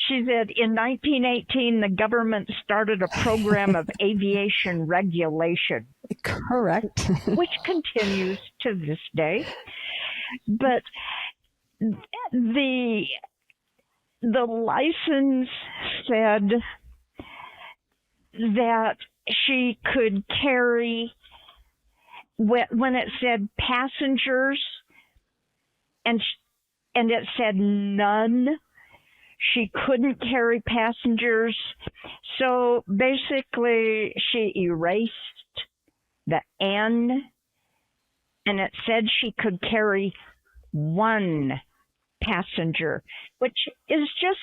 she said in 1918 the government started a program of aviation regulation. Correct. Which continues to this day. But the license said that she could carry, when it said passengers, and it said none, she couldn't carry passengers. So basically she erased the N and it said she could carry one passenger, which is just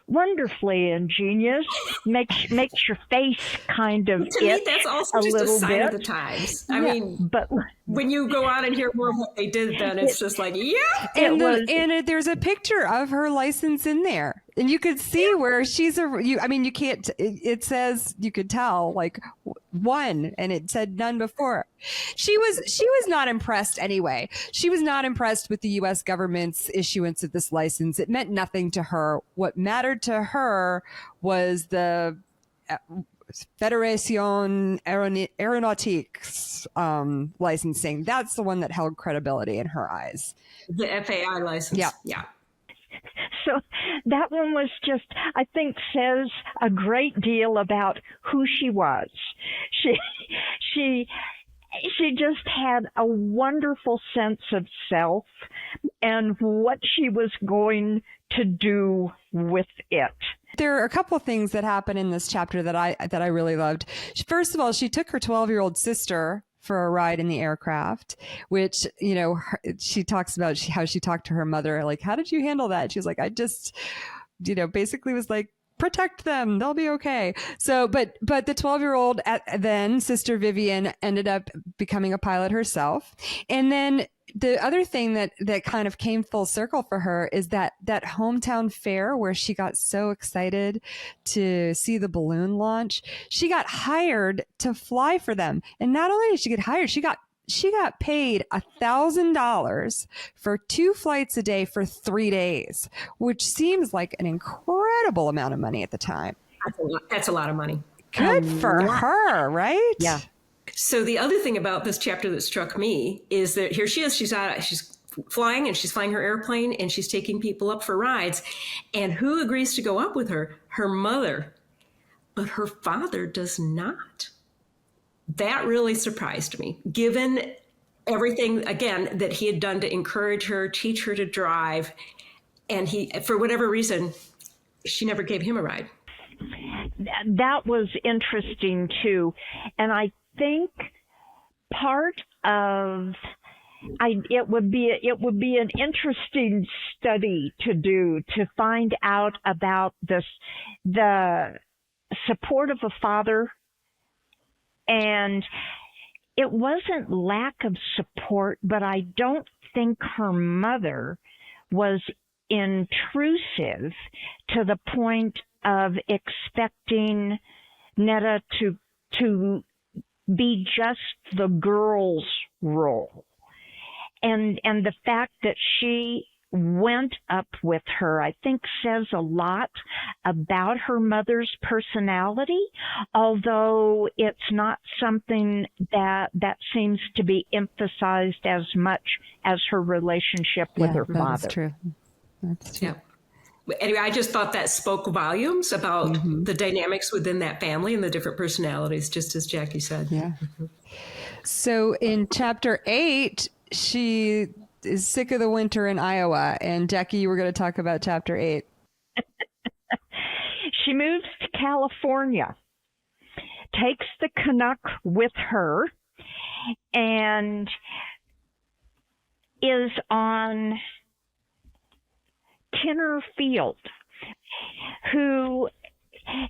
wonderfully ingenious. Makes your face kind of To me, that's also a just a little sign bit of the times. I Yeah, mean, but when you go on and hear more of what they did, then it's just like, yeah. There's a picture of her license in there, and you could see where she's you can't. It says you could tell like one, and it said none before. She was not impressed anyway. She was not impressed with the U.S. government's issuance of this license. It meant nothing to her. What mattered to her was the Federation Aeronautiques licensing. That's the one that held credibility in her eyes. The FAI license. Yeah. so that one was just, I think, says a great deal about who she was. She just had a wonderful sense of self and what she was going to do with it. There are a couple of things that happen in this chapter that I really loved. First of all, she took her 12-year-old sister for a ride in the aircraft, which, she talks about how she talked to her mother, like, how did you handle that? She was like, I just, basically was like, protect them, they'll be okay. So, but the 12-year-old then Sister Vivian ended up becoming a pilot herself. And then the other thing that kind of came full circle for her is that hometown fair where she got so excited to see the balloon launch. She got hired to fly for them. And not only did she get hired, she got paid $1,000 for 2 flights a day for 3 days, which seems like an incredible amount of money at the time. That's a lot of money. Good for her, right? Yeah. So the other thing about this chapter that struck me is that here she is. She's flying, and she's flying her airplane, and she's taking people up for rides. And who agrees to go up with her? Her mother. But her father does not. That really surprised me, given everything, again, that he had done to encourage her, teach her to drive. And he, for whatever reason, she never gave him a ride. That was interesting, too. And I think part of it would be an interesting study to do to find out about the support of a father. And it wasn't lack of support, but I don't think her mother was intrusive to the point of expecting Neta to be just the girl's role. And the fact that she went up with her, I think, says a lot about her mother's personality, although it's not something that seems to be emphasized as much as her relationship with her father. That's true. That's true. Yeah. Anyway, I just thought that spoke volumes about the dynamics within that family and the different personalities, just as Jackie said. Yeah. So in chapter 8, she is sick of the winter in Iowa. And Jackie, you were going to talk about chapter 8. She moves to California, takes the Canuck with her, and is on Kinner Field,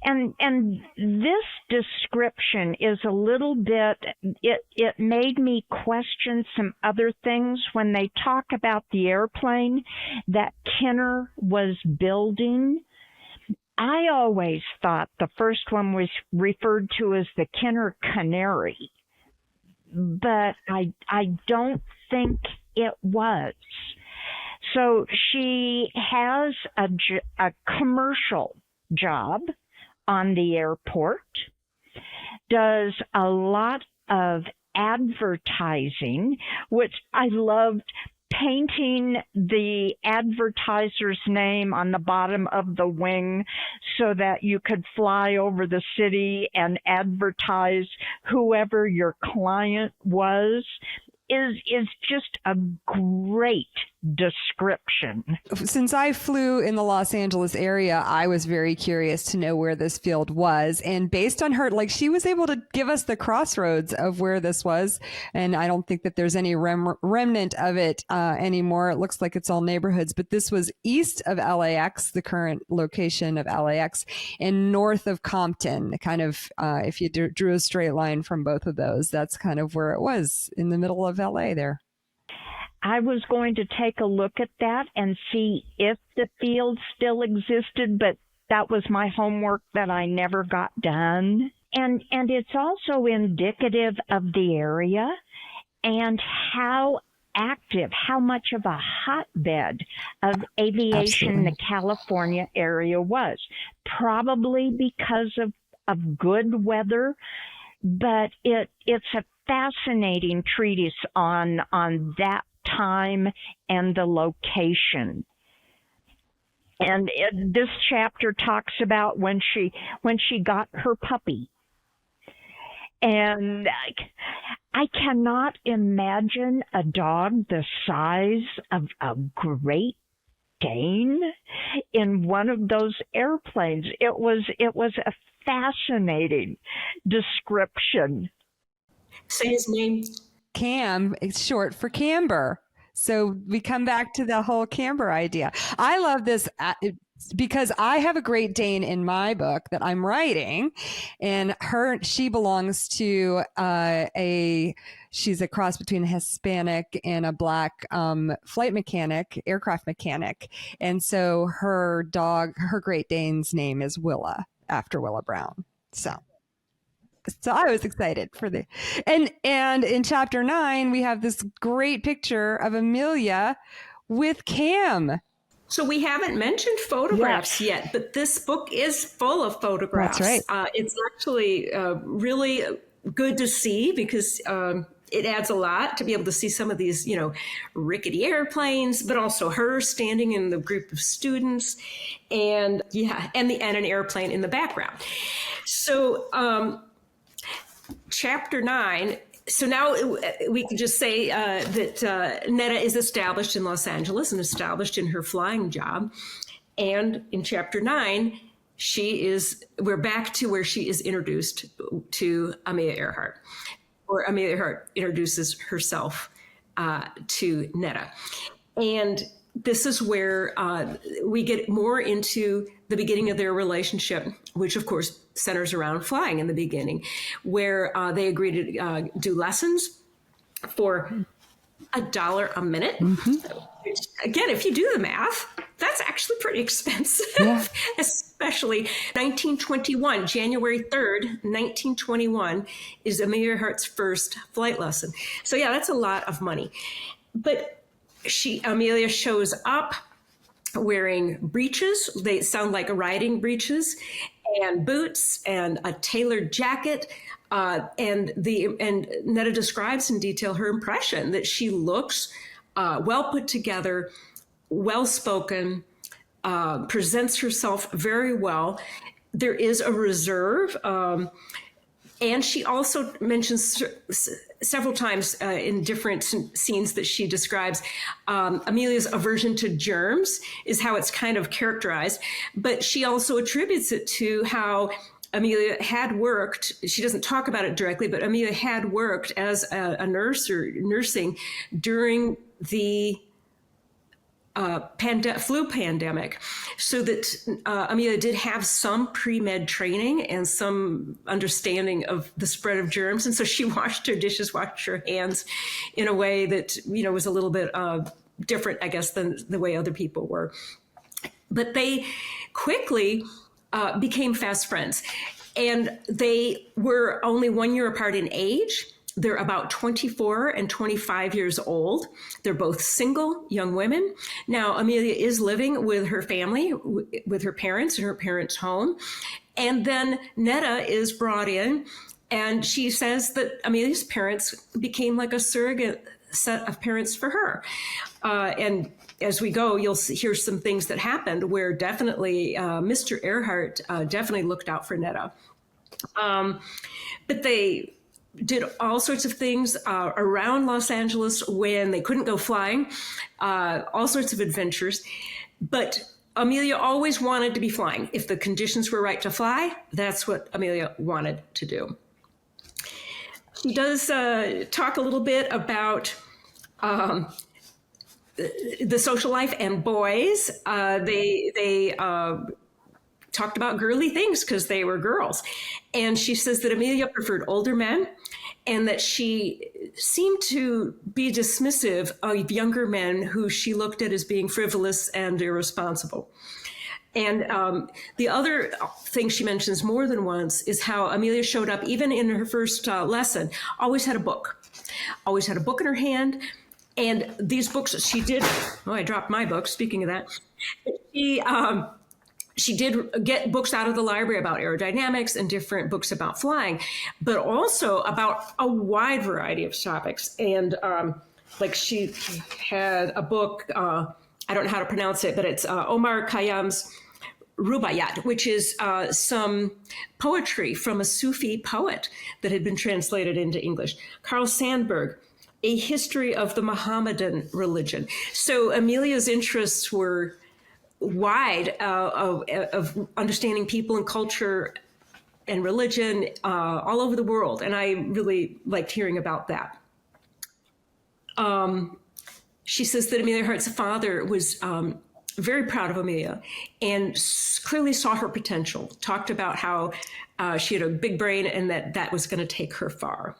and this description is a little bit, it made me question some other things when they talk about the airplane that Kinner was building. I always thought the first one was referred to as the Kinner Canary, but I don't think it was. So she has a commercial job on the airport, does a lot of advertising, which I loved, painting the advertiser's name on the bottom of the wing so that you could fly over the city and advertise whoever your client was, is just a great description. Since I flew in the Los Angeles area, I was very curious to know where this field was. And based on her, like, she was able to give us the crossroads of where this was. And I don't think that there's any remnant of it anymore. It looks like it's all neighborhoods, but this was east of LAX, the current location of LAX, and north of Compton, kind of, if you drew a straight line from both of those, that's kind of where it was, in the middle of LA there. I was going to take a look at that and see if the field still existed, but that was my homework that I never got done. And it's also indicative of the area and how active, how much of a hotbed of aviation the California area was. Probably because of good weather, but it's a fascinating treatise on that time and the location. And this chapter talks about when she got her puppy. And I cannot imagine a dog the size of a Great Dane in one of those airplanes. It was a fascinating description. Say his name. Cam, it's short for camber. So we come back to the whole camber idea. I love this because I have a Great Dane in my book that I'm writing, and she belongs to she's a cross between a Hispanic and a black flight mechanic, aircraft mechanic. And so her Great Dane's name is Willa, after Willa Brown. So I was excited for and in chapter 9, we have this great picture of Amelia with Cam. So we haven't mentioned photographs yet, but this book is full of photographs. That's right. It's actually really good to see because it adds a lot to be able to see some of these, rickety airplanes, but also her standing in the group of students, and an airplane in the background. So chapter 9. So now we can just say that Neta is established in Los Angeles and established in her flying job. And in chapter 9, we're back to where she is introduced to Amelia Earhart, or Amelia Earhart introduces herself to Neta. And this is where we get more into the beginning of their relationship, which of course centers around flying in the beginning, where they agree to do lessons for $1 a minute. Mm-hmm. Which, again, if you do the math, that's actually pretty expensive, especially 1921, January 3rd, 1921 is Amelia Earhart's first flight lesson. So yeah, that's a lot of money. But Amelia shows up wearing breeches. They sound like riding breeches, and boots, and a tailored jacket. And Neta describes in detail her impression that she looks well put together, well spoken, presents herself very well. There is a reserve. And she also mentions several times in different scenes that she describes Amelia's aversion to germs is how it's kind of characterized. But she also attributes it to how Amelia had worked. She doesn't talk about it directly, but Amelia had worked as a nurse or nursing during the flu pandemic, so that Amelia did have some pre-med training and some understanding of the spread of germs. And so she washed her dishes, washed her hands in a way that, was a little bit different, I guess, than the way other people were. But they quickly became fast friends. And they were only 1 year apart in age. They're about 24 and 25 years old. They're both single young women. Now, Amelia is living with her family, with her parents in her parents' home. And then Neta is brought in, and she says that Amelia's parents became like a surrogate set of parents for her. And as we go, you'll hear some things that happened where definitely Mr. Earhart definitely looked out for Neta. But did all sorts of things around Los Angeles when they couldn't go flying, all sorts of adventures. But Amelia always wanted to be flying. If the conditions were right to fly, that's what Amelia wanted to do. She does talk a little bit about the social life and boys. They talked about girly things because they were girls. And she says that Amelia preferred older men and that she seemed to be dismissive of younger men who she looked at as being frivolous and irresponsible. And the other thing she mentions more than once is how Amelia showed up, even in her first lesson, always had a book in her hand. And these books she did, oh, I dropped my book, speaking of that. She did get books out of the library about aerodynamics and different books about flying, but also about a wide variety of topics. And like she had a book, I don't know how to pronounce it, but it's Omar Khayyam's Rubaiyat, which is some poetry from a Sufi poet that had been translated into English. Carl Sandburg, A History of the Mohammedan Religion. So Amelia's interests were wide of understanding people and culture and religion all over the world. And I really liked hearing about that. She says that Amelia Earhart's father was very proud of Amelia and clearly saw her potential, talked about how she had a big brain and that was going to take her far.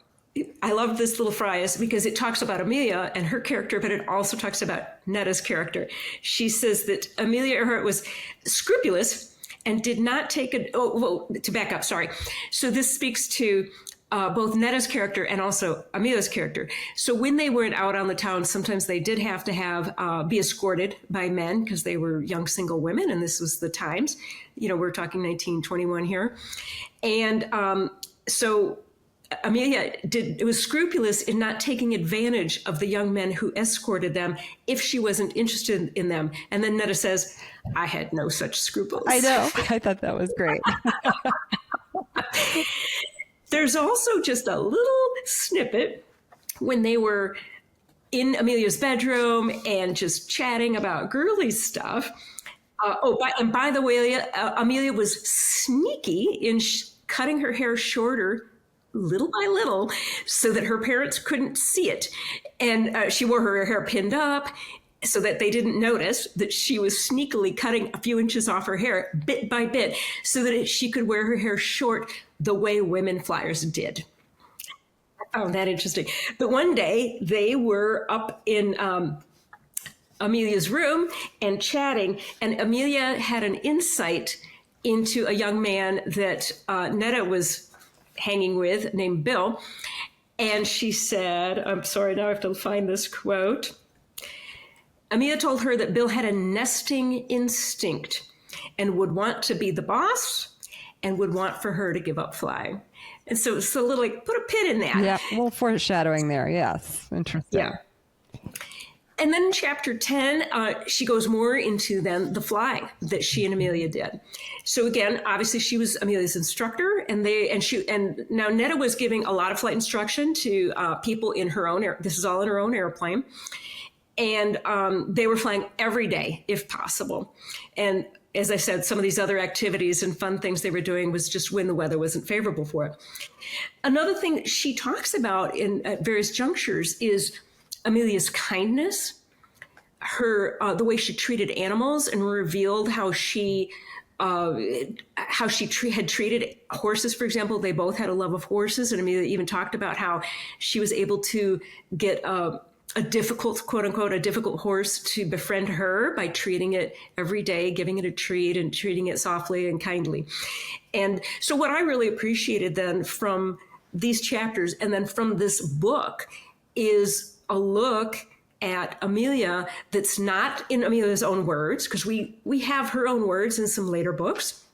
I love this little phrase because it talks about Amelia and her character, but it also talks about Neta's character. She says that Amelia Earhart was scrupulous and did not take to back up, sorry. So this speaks to both Neta's character and also Amelia's character. So when they went out on the town, sometimes they did have to be escorted by men because they were young single women, and this was the times. We're talking 1921 here. And so Amelia was scrupulous in not taking advantage of the young men who escorted them if she wasn't interested in them. And then Neta says, I had no such scruples. I know. I thought that was great. There's also just a little snippet when they were in Amelia's bedroom and just chatting about girly stuff. By the way, Amelia was sneaky in cutting her hair shorter little by little so that her parents couldn't see it. And she wore her hair pinned up so that they didn't notice that she was sneakily cutting a few inches off her hair bit by bit so that she could wear her hair short the way women flyers did. I found that interesting. But one day they were up in Amelia's room and chatting, and Amelia had an insight into a young man that Neta was hanging with named Bill. And she said, I'm sorry, now I have to find this quote. Amelia told her that Bill had a nesting instinct and would want to be the boss and would want for her to give up flying. And so it's a little like, put a pin in that. Yeah, a little foreshadowing there. Yes. Interesting. Yeah. And then in chapter 10, she goes more into then the flying that she and Amelia did. So again, obviously she was Amelia's instructor, and now Neta was giving a lot of flight instruction to people in her own this is all in her own airplane, and they were flying every day if possible. And as I said, some of these other activities and fun things they were doing was just when the weather wasn't favorable for it. Another thing she talks about at various junctures is Amelia's kindness, the way she treated animals, and revealed how she had treated horses, for example. They both had a love of horses, and Amelia even talked about how she was able to get a difficult, quote unquote, a difficult horse to befriend her by treating it every day, giving it a treat and treating it softly and kindly. And so what I really appreciated then from these chapters and then from this book is a look at Amelia that's not in Amelia's own words, because we have her own words in some later books,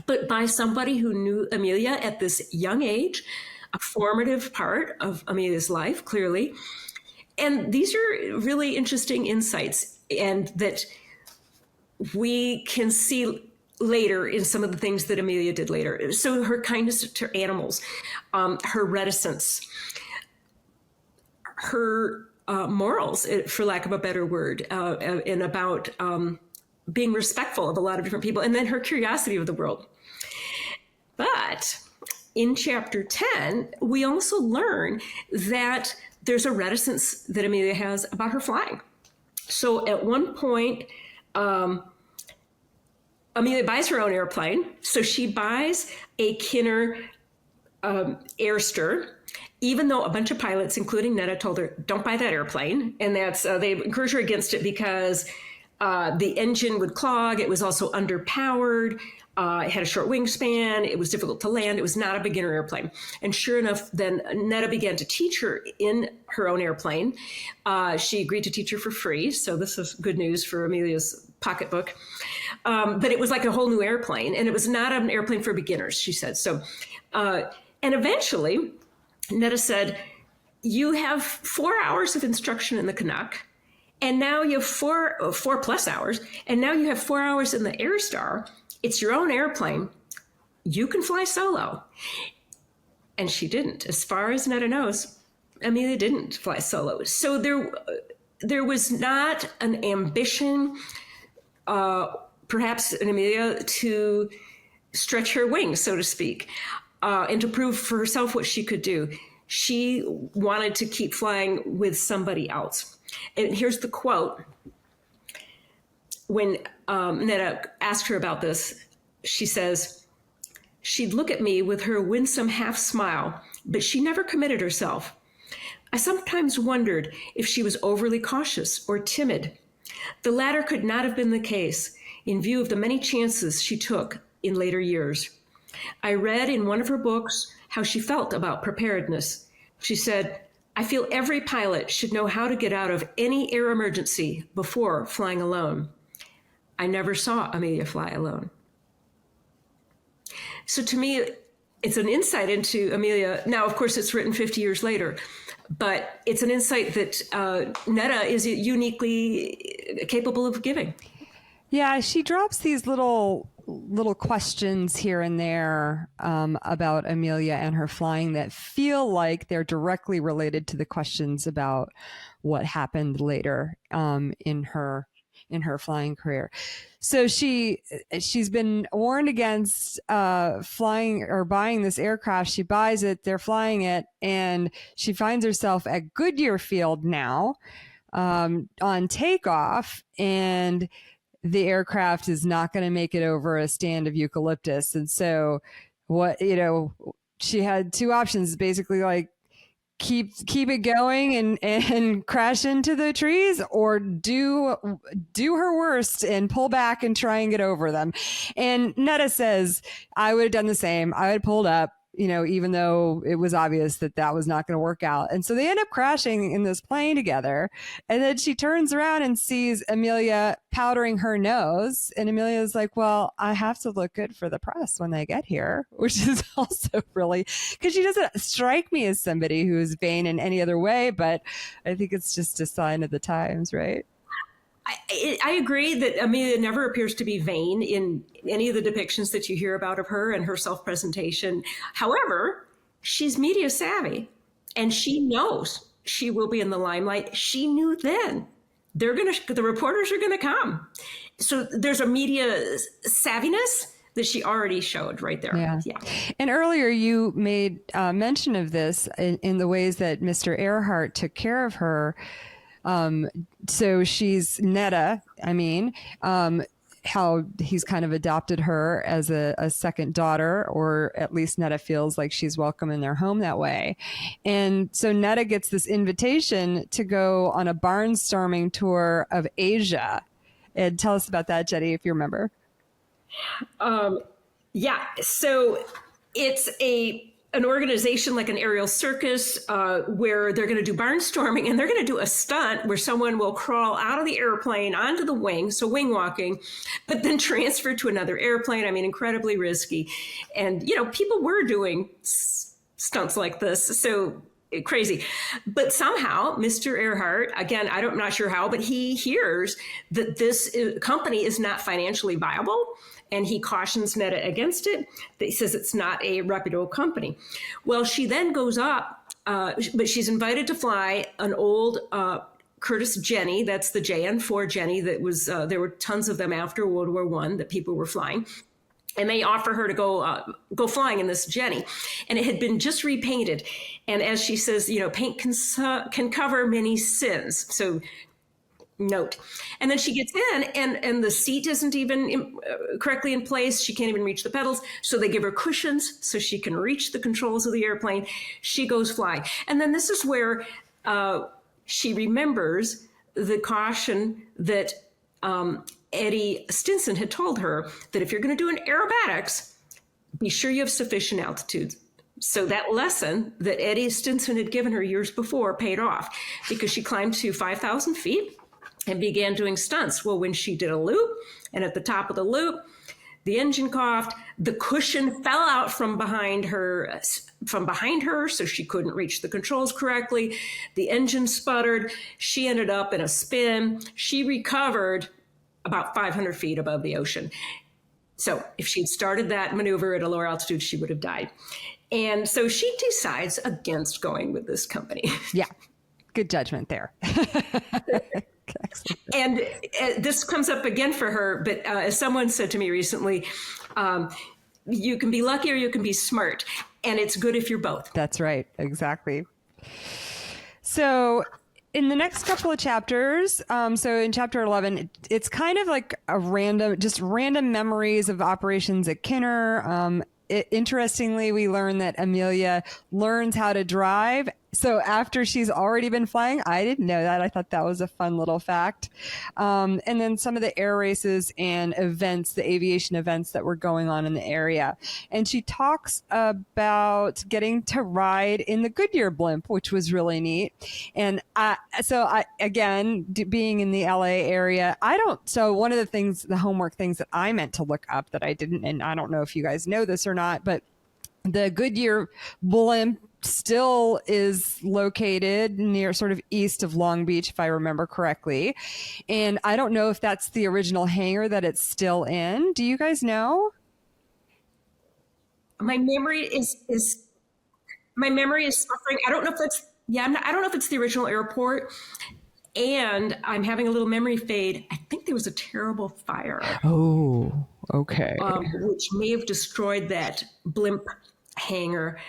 but by somebody who knew Amelia at this young age, a formative part of Amelia's life, clearly. And these are really interesting insights, and that we can see later in some of the things that Amelia did later. So her kindness to animals, her reticence, her morals, for lack of a better word, and about being respectful of a lot of different people, and then her curiosity of the world. But in chapter 10, we also learn that there's a reticence that Amelia has about her flying. So at one point, Amelia buys her own airplane. So she buys a Kinner Airster, even though a bunch of pilots, including Neta, told her, don't buy that airplane. And that's they encouraged her against it because the engine would clog. It was also underpowered. It had a short wingspan. It was difficult to land. It was not a beginner airplane. And sure enough, then Neta began to teach her in her own airplane. She agreed to teach her for free. So this is good news for Amelia's pocketbook. But it was like a whole new airplane. And it was not an airplane for beginners, she said. So, and eventually, Neta said, you have 4 hours of instruction in the Canuck. And now you have 4+ hours. And now you have 4 hours in the Airstar. It's your own airplane. You can fly solo. And she didn't. As far as Neta knows, Amelia didn't fly solo. So there was not an ambition, perhaps in Amelia, to stretch her wings, so to speak, and to prove for herself what she could do. She wanted to keep flying with somebody else. And here's the quote. When Neta asked her about this, she says, she'd look at me with her winsome half smile, but she never committed herself. I sometimes wondered if she was overly cautious or timid. The latter could not have been the case in view of the many chances she took in later years. I read in one of her books how she felt about preparedness. She said, I feel every pilot should know how to get out of any air emergency before flying alone. I never saw Amelia fly alone. So to me, it's an insight into Amelia. Now, of course, it's written 50 years later, but it's an insight that Neta is uniquely capable of giving. Yeah, she drops these little questions here and there about Amelia and her flying that feel like they're directly related to the questions about what happened later in her flying career. So she's been warned against flying or buying this aircraft. She buys it, they're flying it, and she finds herself at Goodyear Field now on takeoff, and the aircraft is not going to make it over a stand of eucalyptus. And so she had two options, basically, like keep it going and crash into the trees, or do her worst and pull back and try and get over them. And Neta says, I would have done the same. I would have pulled up, even though it was obvious that was not going to work out. And so they end up crashing in this plane together. And then she turns around and sees Amelia powdering her nose. And Amelia's like, well, I have to look good for the press when they get here, which is also really, because she doesn't strike me as somebody who's vain in any other way, but I think it's just a sign of the times, right? I agree that Amelia never appears to be vain in any of the depictions that you hear about of her and her self-presentation. However, she's media savvy, and she knows she will be in the limelight. She knew then the reporters are going to come. So there's a media savviness that she already showed right there. Yeah. And earlier you made mention of this in the ways that Mr. Earhart took care of her. So she's Neta, how he's kind of adopted her as a second daughter, or at least Neta feels like she's welcome in their home that way. And so Neta gets this invitation to go on a barnstorming tour of Asia. And tell us about that, Jenny, if you remember. Yeah. So it's an organization like an aerial circus where they're going to do barnstorming, and they're going to do a stunt where someone will crawl out of the airplane onto the wing, so wing walking, but then transfer to another airplane. Incredibly risky. And, people were doing stunts like this. So crazy. But somehow Mr. Earhart, again, I'm not sure how, but he hears that this company is not financially viable, and he cautions Neta against it. He says it's not a reputable company. Well, she then goes up, but she's invited to fly an old Curtiss Jenny. That's the JN4 Jenny that was, there were tons of them after World War I that people were flying. And they offer her to go flying in this Jenny. And it had been just repainted. And as she says, paint can cover many sins. So note. And then she gets in, and the seat isn't even correctly in place. She can't even reach the pedals. So they give her cushions so she can reach the controls of the airplane. She goes flying. And then this is where she remembers the caution that Eddie Stinson had told her, that if you're going to do an aerobatics, be sure you have sufficient altitude. So that lesson that Eddie Stinson had given her years before paid off, because she climbed to 5,000 feet and began doing stunts. Well, when she did a loop, and at the top of the loop, the engine coughed, the cushion fell out from behind her, so she couldn't reach the controls correctly. The engine sputtered. She ended up in a spin. She recovered about 500 feet above the ocean. So if she'd started that maneuver at a lower altitude, she would have died. And so she decides against going with this company. Yeah, good judgment there. And this comes up again for her, but as someone said to me recently, you can be lucky or you can be smart, and it's good if you're both. That's right. Exactly. So in the next couple of chapters, so in chapter 11, it's kind of like random memories of operations at Kinner. Interestingly, we learn that Amelia learns how to drive. So after she's already been flying, I didn't know that. I thought that was a fun little fact. And then some of the air races and events, the aviation events that were going on in the area. And she talks about getting to ride in the Goodyear blimp, which was really neat. And again, being in the LA area, so one of the things, the homework things that I meant to look up that I didn't, and I don't know if you guys know this or not, but the Goodyear blimp still is located near sort of east of Long Beach, if I remember correctly. And I don't know if that's the original hangar that it's still in. Do you guys know? My memory is suffering. I don't know if that's, I don't know if it's the original airport. And I'm having a little memory fade. I think there was a terrible fire. Oh, okay. Which may have destroyed that blimp hangar.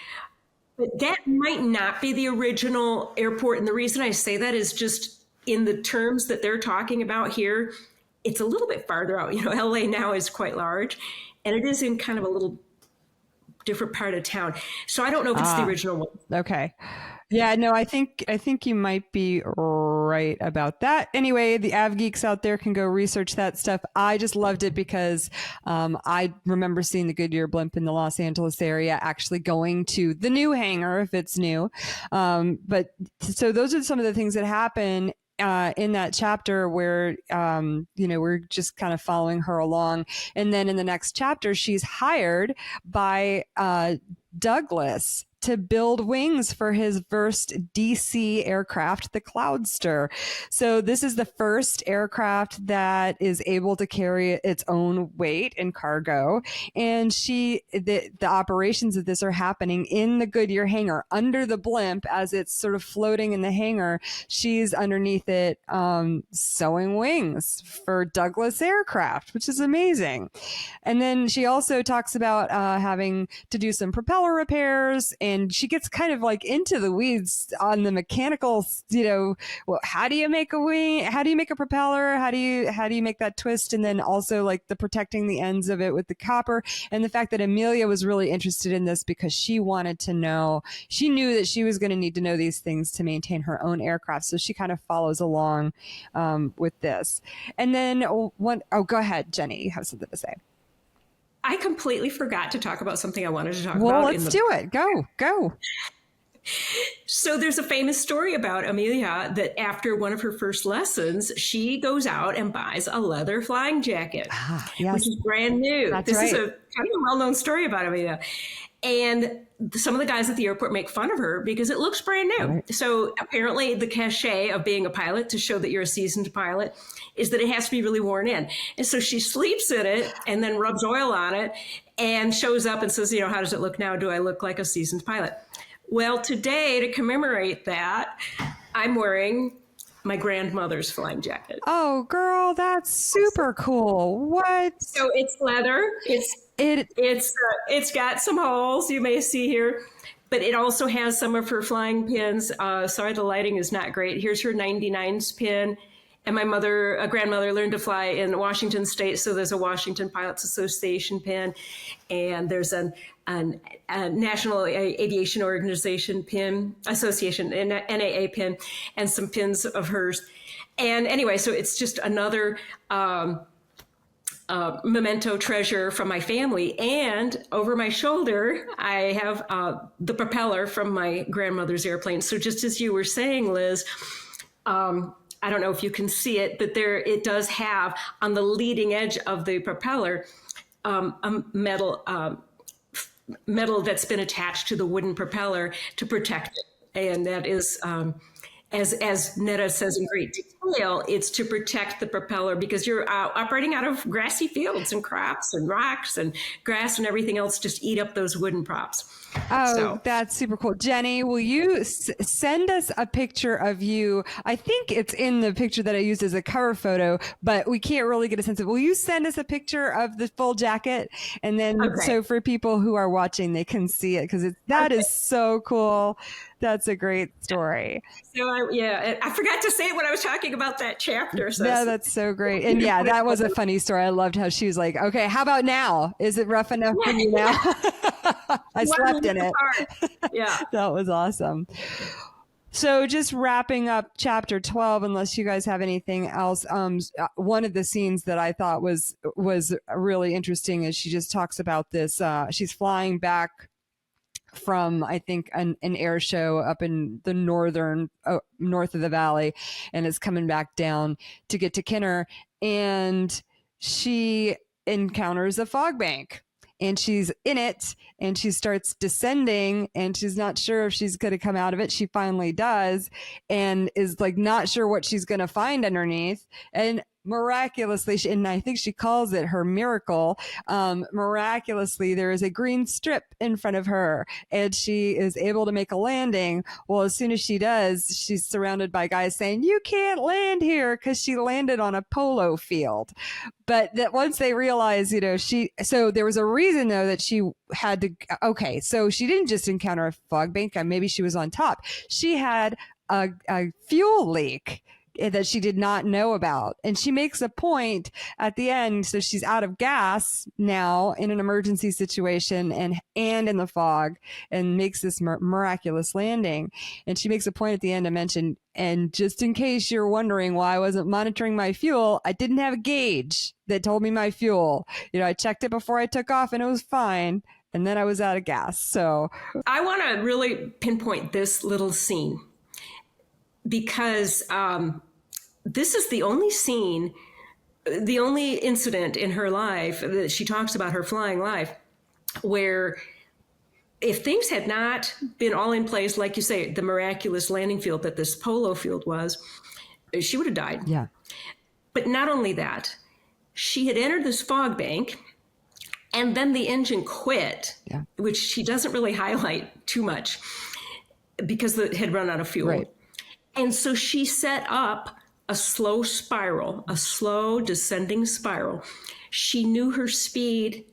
But that might not be the original airport. And the reason I say that is just in the terms that they're talking about here, it's a little bit farther out. LA now is quite large, and it is in kind of a little different part of town. So I don't know if it's the original one. Okay. Yeah, no, I think you might be right about that. Anyway, the Av geeks out there can go research that stuff. I just loved it because I remember seeing the Goodyear blimp in the Los Angeles area, actually going to the new hangar, if it's new. But so those are some of the things that happen in that chapter where, we're just kind of following her along. And then in the next chapter, she's hired by Douglas to build wings for his first DC aircraft, the Cloudster. So this is the first aircraft that is able to carry its own weight and cargo. And the operations of this are happening in the Goodyear hangar under the blimp as it's sort of floating in the hangar. She's underneath it, sewing wings for Douglas aircraft, which is amazing. And then she also talks about having to do some propeller repairs, and she gets kind of like into the weeds on the mechanical, how do you make a wing? How do you make a propeller? How do you make that twist? And then also like the protecting the ends of it with the copper, and the fact that Amelia was really interested in this because she wanted to know, she knew that she was going to need to know these things to maintain her own aircraft. So she kind of follows along with this. And then go ahead, Jenny, you have something to say. I completely forgot to talk about something I wanted to talk about. Well, let's do it. Go. So there's a famous story about Amelia that after one of her first lessons, she goes out and buys a leather flying jacket, yes. which is brand new. That's this right. is a kind of a well-known story about Amelia. And some of the guys at the airport make fun of her because it looks brand new. Right. So apparently the cachet of being a pilot, to show that you're a seasoned pilot, is that it has to be really worn in. And so she sleeps in it and then rubs oil on it and shows up and says, you know, how does it look now? Do I look like a seasoned pilot? Well, today, to commemorate that, I'm wearing my grandmother's flying jacket. Oh, girl, that's super cool. What? So it's leather. It's got some holes you may see here, but it also has some of her flying pins. Sorry, the lighting is not great. Here's her 99s pin. And my grandmother learned to fly in Washington State, so there's a Washington Pilots Association pin, and there's a National Aviation Organization pin, Association, an NAA pin, and some pins of hers. And anyway, so it's just another memento treasure from my family. And over my shoulder, I have the propeller from my grandmother's airplane. So just as you were saying, Liz, I don't know if you can see it, but it does have on the leading edge of the propeller a metal that's been attached to the wooden propeller to protect it. And that is, as Neta says in great detail, it's to protect the propeller because you're operating out of grassy fields and crops and rocks and grass and everything else just eat up those wooden props. Oh, that's super cool. Jenny, will you send us a picture of you? I think it's in the picture that I used as a cover photo, but we can't really get a sense of it. Will you send us a picture of the full jacket? And then so for people who are watching, they can see it because that is so cool. That's a great story. So I forgot to say it when I was talking about that chapter. So yeah, that's so great. And yeah, that was a funny story. I loved how she was like, okay, how about now? Is it rough enough for you now? I slept in it. Yeah. That was awesome. So just wrapping up chapter 12, unless you guys have anything else. One of the scenes that I thought was really interesting is she just talks about this. She's flying back from, I think, an air show up in the north of the valley, and is coming back down to get to Kenner, and she encounters a fog bank. And she's in it, and she starts descending, and she's not sure if she's going to come out of it. She finally does, and is like not sure what she's going to find underneath. And miraculously, and I think she calls it her miracle, miraculously, there is a green strip in front of her, and she is able to make a landing. Well, as soon as she does, she's surrounded by guys saying, "You can't land here," because she landed on a polo field. But that once they realize, so there was a reason though that she had to, so she didn't just encounter a fog bank. Maybe she was on top. She had a fuel leak that she did not know about. And she makes a point at the end. So she's out of gas now in an emergency situation and in the fog, and makes this miraculous landing. And she makes a point at the end to mention, and just in case you're wondering why I wasn't monitoring my fuel, I didn't have a gauge that told me my fuel. I checked it before I took off and it was fine. And then I was out of gas. So I want to really pinpoint this little scene, because this is the only scene, the only incident in her life that she talks about, her flying life, where if things had not been all in place, like you say, the miraculous landing field that this polo field was, she would have died. Yeah. But not only that, she had entered this fog bank, and then the engine quit, which she doesn't really highlight too much because it had run out of fuel. Right. And so she set up a slow spiral, a slow descending spiral. She knew her speed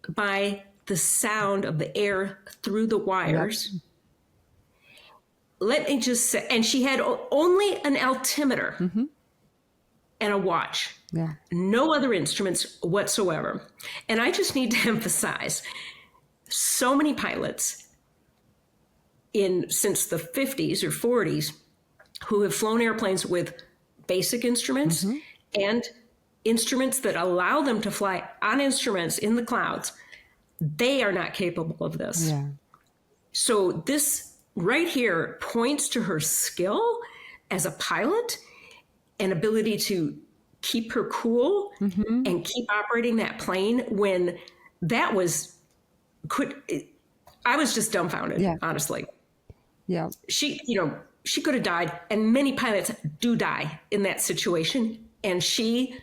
by the sound of the air through the wires. Yep. Let me just say, and she had only an altimeter and a watch. Yeah. No other instruments whatsoever. And I just need to emphasize, so many pilots since the 50s or 40s who have flown airplanes with basic instruments and instruments that allow them to fly on instruments in the clouds, they are not capable of this. Yeah. So this right here points to her skill as a pilot and ability to keep her cool and keep operating that plane when that was I was just dumbfounded, honestly. Yeah. She could have died, and many pilots do die in that situation. And she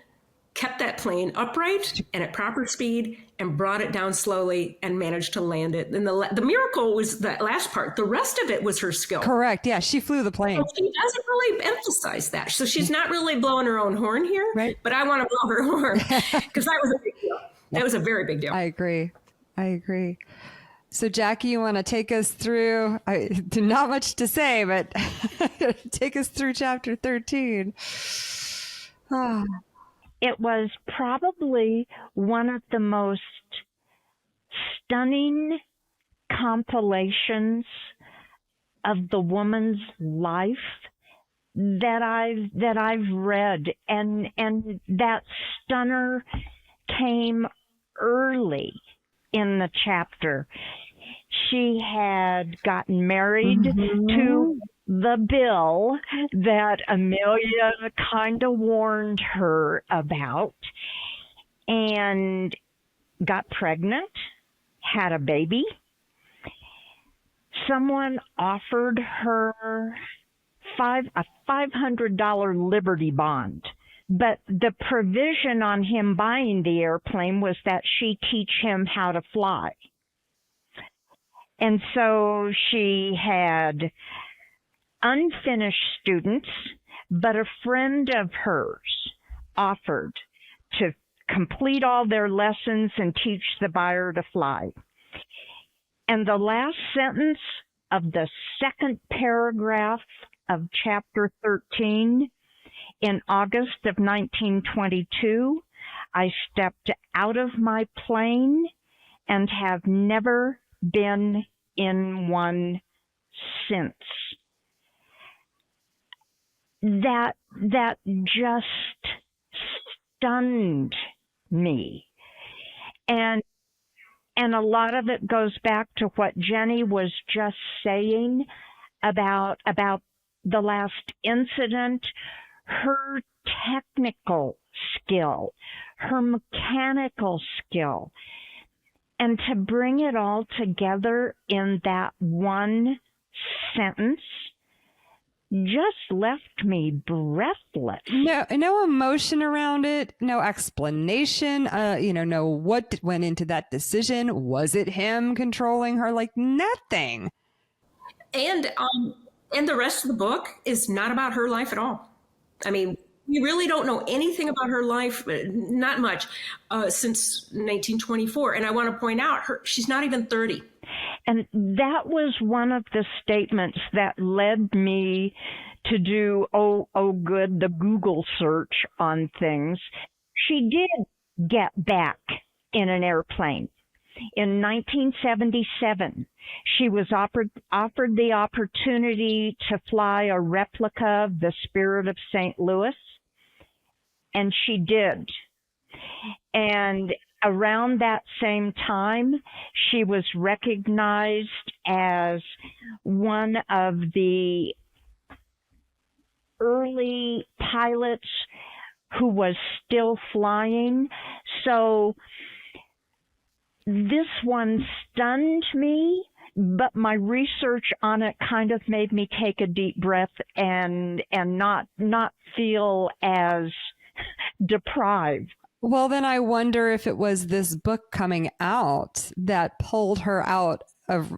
kept that plane upright and at proper speed and brought it down slowly and managed to land it. And the miracle was that last part. The rest of it was her skill. Correct. Yeah, she flew the plane. So she doesn't really emphasize that. So she's not really blowing her own horn here, right? But I want to blow her horn because that was a big deal. That was a very big deal. I agree. So Jackie, you want to take us through, not much to say, but take us through chapter 13. It was probably one of the most stunning compilations of the woman's life that I've read, and that stunner came early in the chapter. She had gotten married to the Bill that Amelia kind of warned her about, and got pregnant, had a baby. Someone offered her a $500 Liberty bond, but the provision on him buying the airplane was that she teach him how to fly. And so she had unfinished students, but a friend of hers offered to complete all their lessons and teach the buyer to fly. And the last sentence of the second paragraph of chapter 13, in August of 1922, I stepped out of my plane and have never been in one since. That just stunned me. And a lot of it goes back to what Jenny was just saying about the last incident, her technical skill, her mechanical skill. And to bring it all together in that one sentence just left me breathless. No emotion around it, no explanation, no what went into that decision. Was it him controlling her? Like nothing. And the rest of the book is not about her life at all. I mean, we really don't know anything about her life, not much, since 1924. And I want to point out, she's not even 30. And that was one of the statements that led me to do, the Google search on things. She did get back in an airplane. In 1977, she was offered the opportunity to fly a replica of the Spirit of St. Louis, and she did. And around that same time, she was recognized as one of the early pilots who was still flying. So this one stunned me, but my research on it kind of made me take a deep breath and not feel as deprived. Well, then I wonder if it was this book coming out that pulled her out of,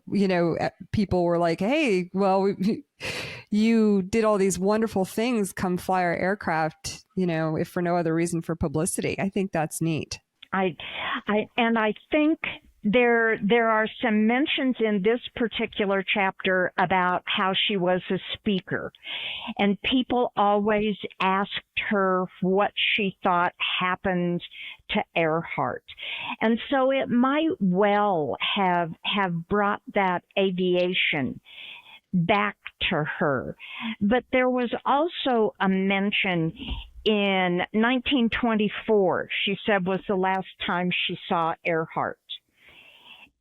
people were like, hey, well, you did all these wonderful things, come fly our aircraft, if for no other reason, for publicity. I think that's neat. I think there are some mentions in this particular chapter about how she was a speaker, and people always asked her what she thought happened to Earhart. And so it might well have brought that aviation back to her. But there was also a mention in 1924, she said, was the last time she saw Earhart.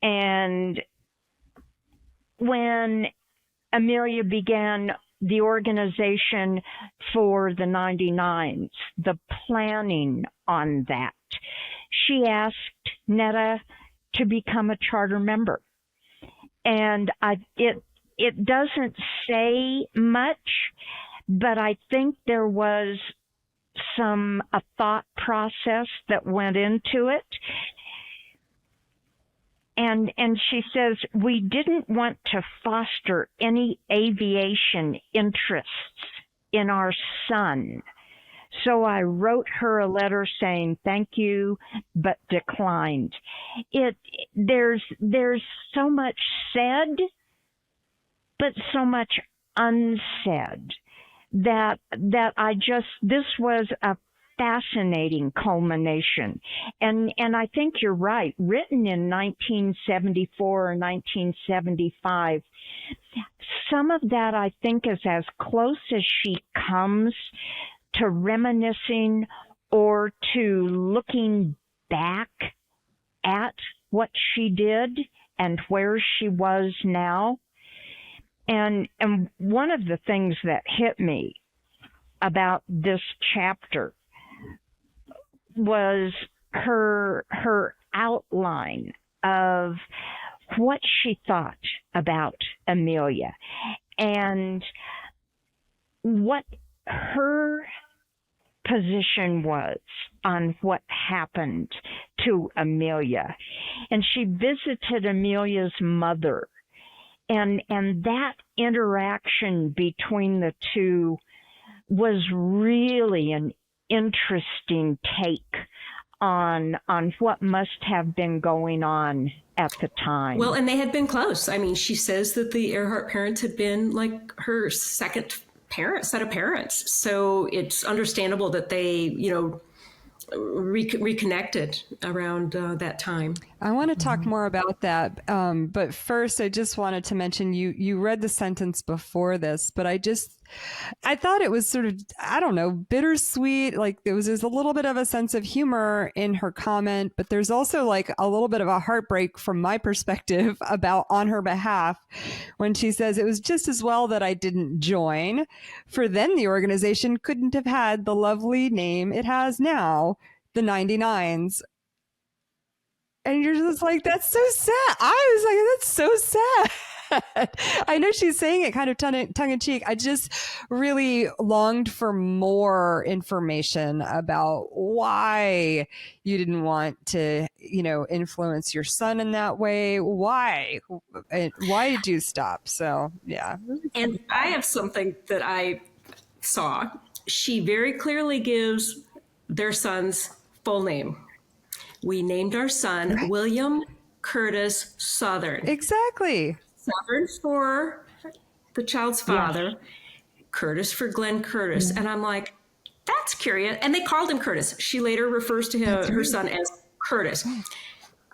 And when Amelia began the organization for the 99s, the planning on that, she asked Neta to become a charter member. and it doesn't say much, but I think there was a thought process that went into it. And she says, we didn't want to foster any aviation interests in our son. So I wrote her a letter saying thank you, but declined. There's so much said, but so much unsaid that this was a fascinating culmination. And I think you're right. Written in 1974 or 1975, some of that I think is as close as she comes to reminiscing or to looking back at what she did and where she was now. And one of the things that hit me about this chapter was her outline of what she thought about Amelia and what her position was on what happened to Amelia. And she visited Amelia's mother. And that interaction between the two was really an interesting take on what must have been going on at the time. Well, and they had been close. I mean, she says that the Earhart parents had been like her second set of parents. So it's understandable that they, reconnected around that time. I want to talk more about that. But first, I just wanted to mention you read the sentence before this, but I thought it was sort of, I don't know, bittersweet. Like there's a little bit of a sense of humor in her comment, but there's also like a little bit of a heartbreak from my perspective about on her behalf when she says it was just as well that I didn't join, for then the organization couldn't have had the lovely name it has now, the 99s. And you're just like, that's so sad. I was like, that's so sad. I know she's saying it kind of tongue in cheek. I just really longed for more information about why you didn't want to, influence your son in that way. Why did you stop? So, yeah. And I have something that I saw. She very clearly gives their son's full name. We named our son William Curtis Southern. Exactly. Southern for the child's father, yes. Curtis for Glenn Curtis. Mm-hmm. And I'm like, that's curious. And they called him Curtis. She later refers to her son as Curtis.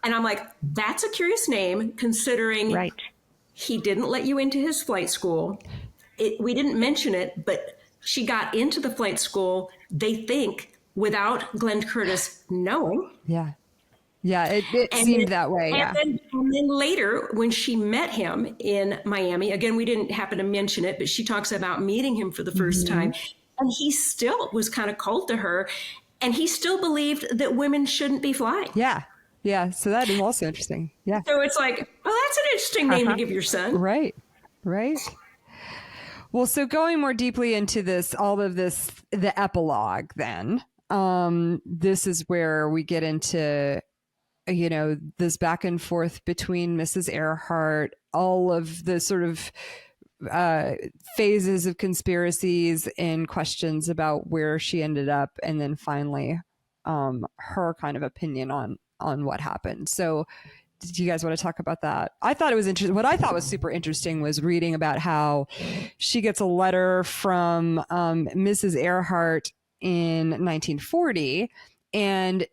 And I'm like, that's a curious name considering he didn't let you into his flight school. We didn't mention it, but she got into the flight school, they think, without Glenn Curtis knowing. Yeah. Yeah, it seemed that way. And then later, when she met him in Miami, again, we didn't happen to mention it, but she talks about meeting him for the first time. And he still was kind of cold to her. And he still believed that women shouldn't be flying. Yeah. Yeah. So that is also interesting. Yeah. So it's like, well, that's an interesting name to give your son. Right. Right. Well, so going more deeply into the epilogue then, this is where we get into this back and forth between Mrs. Earhart, all of the sort of phases of conspiracies and questions about where she ended up, and then finally her kind of opinion on what happened. So do you guys want to talk about that? I thought it was interesting. What I thought was super interesting was reading about how she gets a letter from Mrs. Earhart in 1940, and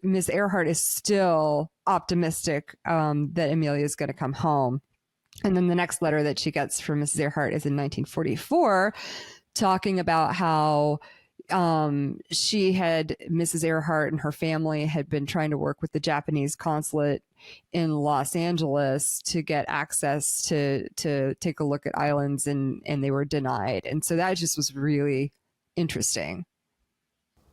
Miss Earhart is still optimistic that Amelia is going to come home. And then the next letter that she gets from Mrs. Earhart is in 1944, talking about how Mrs. Earhart and her family had been trying to work with the Japanese consulate in Los Angeles to get access to take a look at islands, and they were denied. And so that just was really interesting.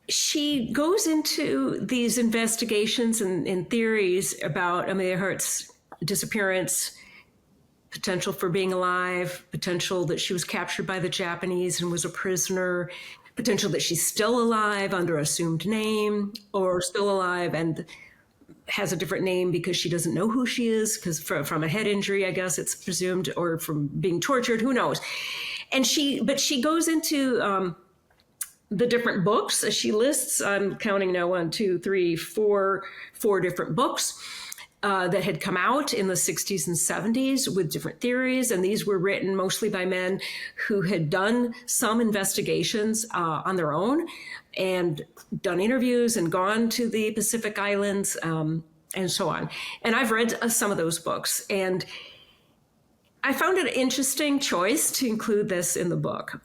She goes into these investigations and theories about Amelia Earhart's disappearance potential for being alive, potential that she was captured by the Japanese and was a prisoner, potential that she's still alive under assumed name, or still alive and has a different name because she doesn't know who she is, because from a head injury, I guess it's presumed, or from being tortured, who knows. And she goes into the different books as she lists. I'm counting now, 1, 2, 3, 4 different books that had come out in the 60s and 70s with different theories. And these were written mostly by men who had done some investigations on their own and done interviews and gone to the Pacific Islands and so on. And I've read some of those books, and I found it an interesting choice to include this in the book.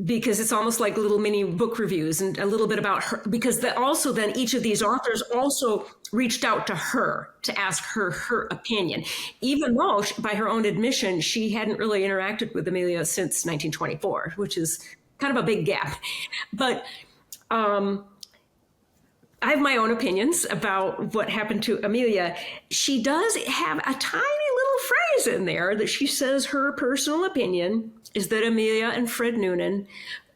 Because it's almost like little mini book reviews and a little bit about her, because also then each of these authors also reached out to her to ask her opinion, even though by her own admission, she hadn't really interacted with Amelia since 1924, which is kind of a big gap. But I have my own opinions about what happened to Amelia. She does have a tiny little phrase in there that she says her personal opinion is that Amelia and Fred Noonan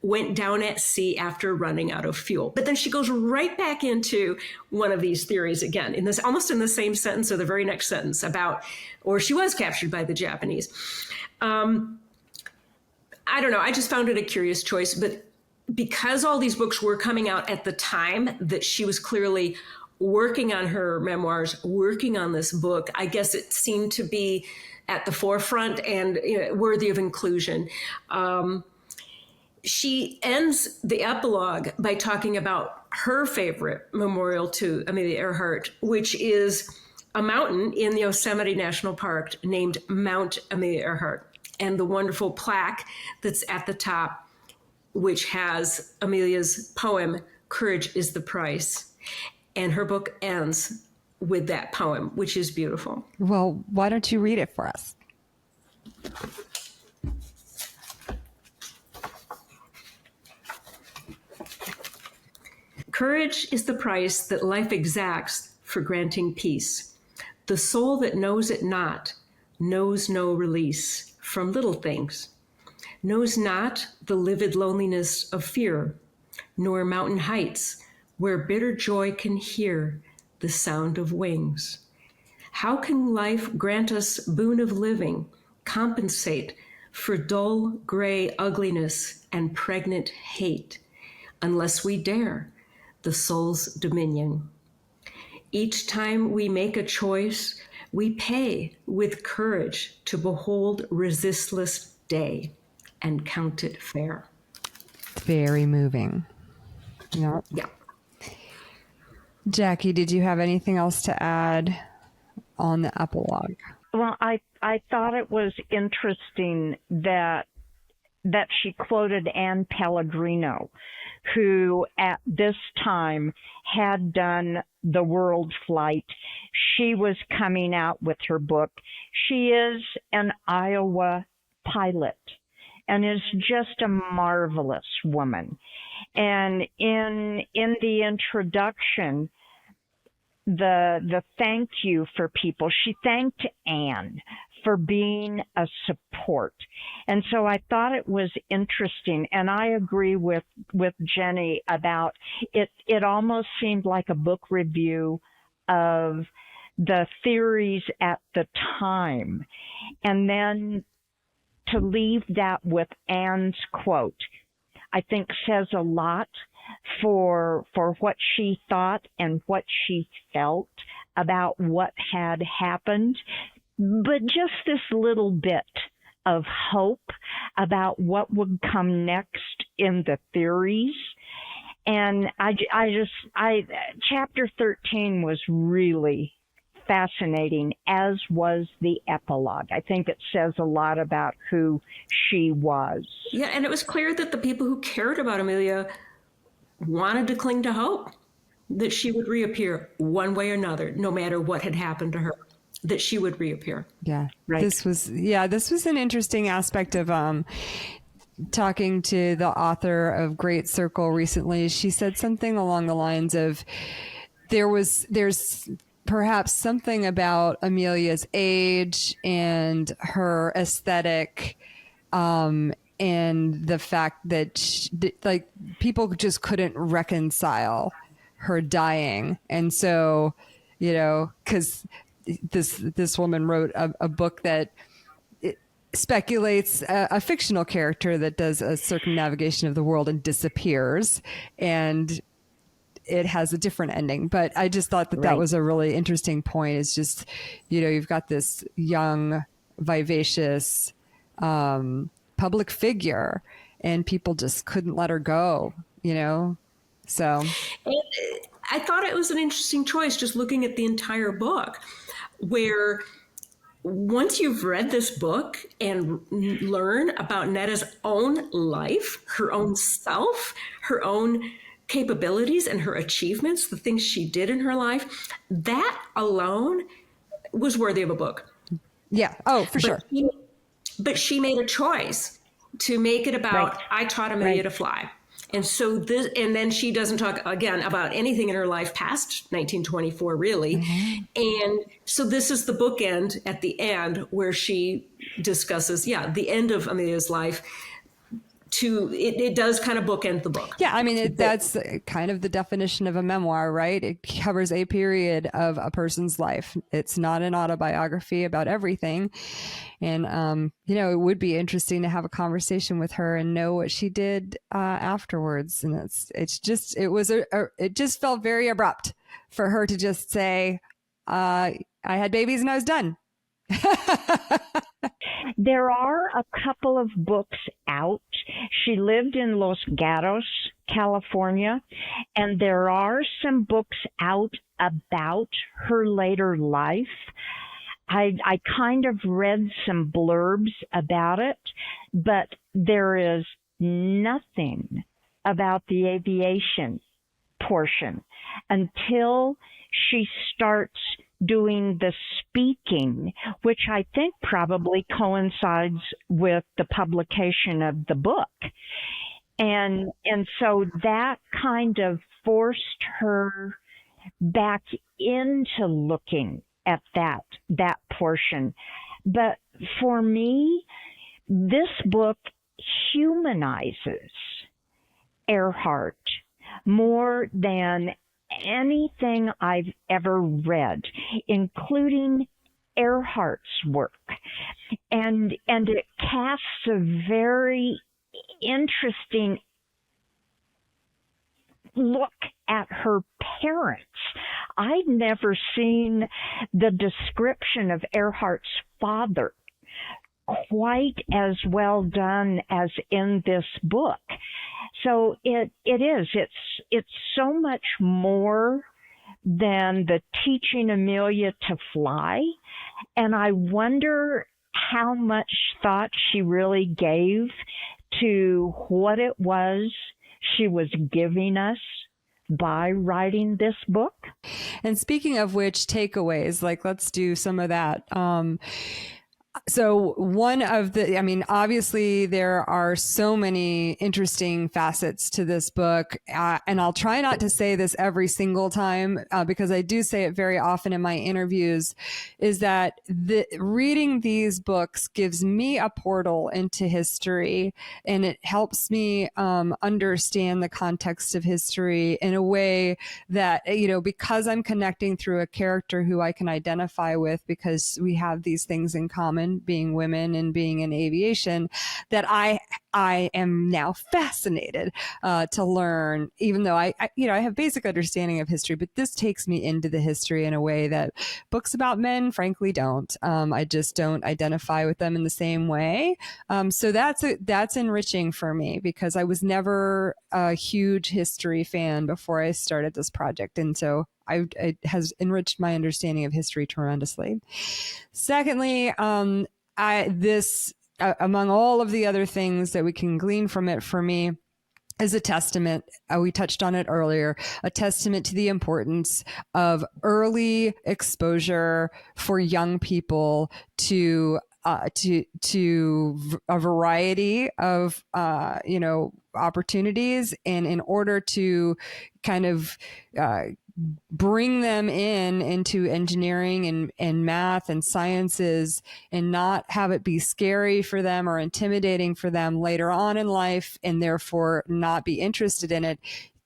went down at sea after running out of fuel. But then she goes right back into one of these theories again, in this almost in the same sentence or the very next sentence about, or she was captured by the Japanese. I don't know. I just found it a curious choice, but because all these books were coming out at the time that she was clearly working on her memoirs, working on this book, I guess it seemed to be at the forefront and worthy of inclusion. She ends the epilogue by talking about her favorite memorial to Amelia Earhart, which is a mountain in the Yosemite National Park named Mount Amelia Earhart, and the wonderful plaque that's at the top, which has Amelia's poem, "Courage is the Price." And her book ends with that poem, which is beautiful. Well, why don't you read it for us? Courage is the price that life exacts for granting peace. The soul that knows it not knows no release from little things, knows not the livid loneliness of fear, nor mountain heights where bitter joy can hear the sound of wings. How can life grant us boon of living, compensate for dull gray ugliness and pregnant hate, unless we dare the soul's dominion? Each time we make a choice, we pay with courage to behold resistless day and count it fair. Very moving. Yeah. Yeah. Jackie, did you have anything else to add on the epilogue? Well, I thought it was interesting that she quoted Anne Pellegrino, who at this time had done the world flight. She was coming out with her book. She is an Iowa pilot and is just a marvelous woman. And in the introduction, the thank you for people, she thanked Anne for being a support. And so I thought it was interesting, and I agree with Jenny about it. It almost seemed like a book review of the theories at the time. And then to leave that with Anne's quote, I think says a lot for what she thought and what she felt about what had happened. But just this little bit of hope about what would come next in the theories. And chapter 13 was really fascinating, as was the epilogue. I think it says a lot about who she was. Yeah, and it was clear that the people who cared about Amelia wanted to cling to hope that she would reappear one way or another, no matter what had happened to her, that she would reappear. Yeah, right. This was an interesting aspect of talking to the author of Great Circle recently. She said something along the lines of there's perhaps something about Amelia's age and her aesthetic, and the fact that like people just couldn't reconcile her dying, and so because this woman wrote a book that speculates a fictional character that does a circumnavigation of the world and disappears, and it has a different ending. But I just thought that that was a really interesting point. It's just, you've got this young, vivacious public figure, and people just couldn't let her go, So And I thought it was an interesting choice just looking at the entire book, where once you've read this book and learn about Neta's own life, her own self, her own capabilities and her achievements, the things she did in her life, that alone was worthy of a book. Yeah. Oh, for sure. But she made a choice to make it about, I taught Amelia to fly. And so this, and then she doesn't talk again about anything in her life past 1924, really. And so this is the bookend at the end where she discusses, the end of Amelia's life. It does kind of bookend the book. Yeah, I mean, that's kind of the definition of a memoir, right? It covers a period of a person's life. It's not an autobiography about everything. And, it would be interesting to have a conversation with her and know what she did afterwards. And it just felt very abrupt for her to just say, I had babies and I was done. There are a couple of books out. She lived in Los Gatos, California, and there are some books out about her later life. I kind of read some blurbs about it, but there is nothing about the aviation portion until she starts doing the speaking, which I think probably coincides with the publication of the book. And so that kind of forced her back into looking at that portion. But for me, this book humanizes Earhart more than anything I've ever read, including Earhart's work. And it casts a very interesting look at her parents. I'd never seen the description of Earhart's father quite as well done as in this book. So it's so much more than the teaching Amelia to fly. And I wonder how much thought she really gave to what it was she was giving us by writing this book. And speaking of which, takeaways, let's do some of that. So obviously there are so many interesting facets to this book. And I'll try not to say this every single time because I do say it very often in my interviews, is that reading these books gives me a portal into history, and it helps me understand the context of history in a way that, because I'm connecting through a character who I can identify with because we have these things in common, being women and being in aviation, that I am now fascinated to learn, even though I have basic understanding of history, but this takes me into the history in a way that books about men frankly don't. I just don't identify with them in the same way. So that's enriching for me because I was never a huge history fan before I started this project. And so it has enriched my understanding of history tremendously. Secondly, among all of the other things that we can glean from it, for me, is a testament. We touched on it earlier, a testament to the importance of early exposure for young people to a variety of opportunities, and in order to kind of bring them into engineering and math and sciences and not have it be scary for them or intimidating for them later on in life and therefore not be interested in it.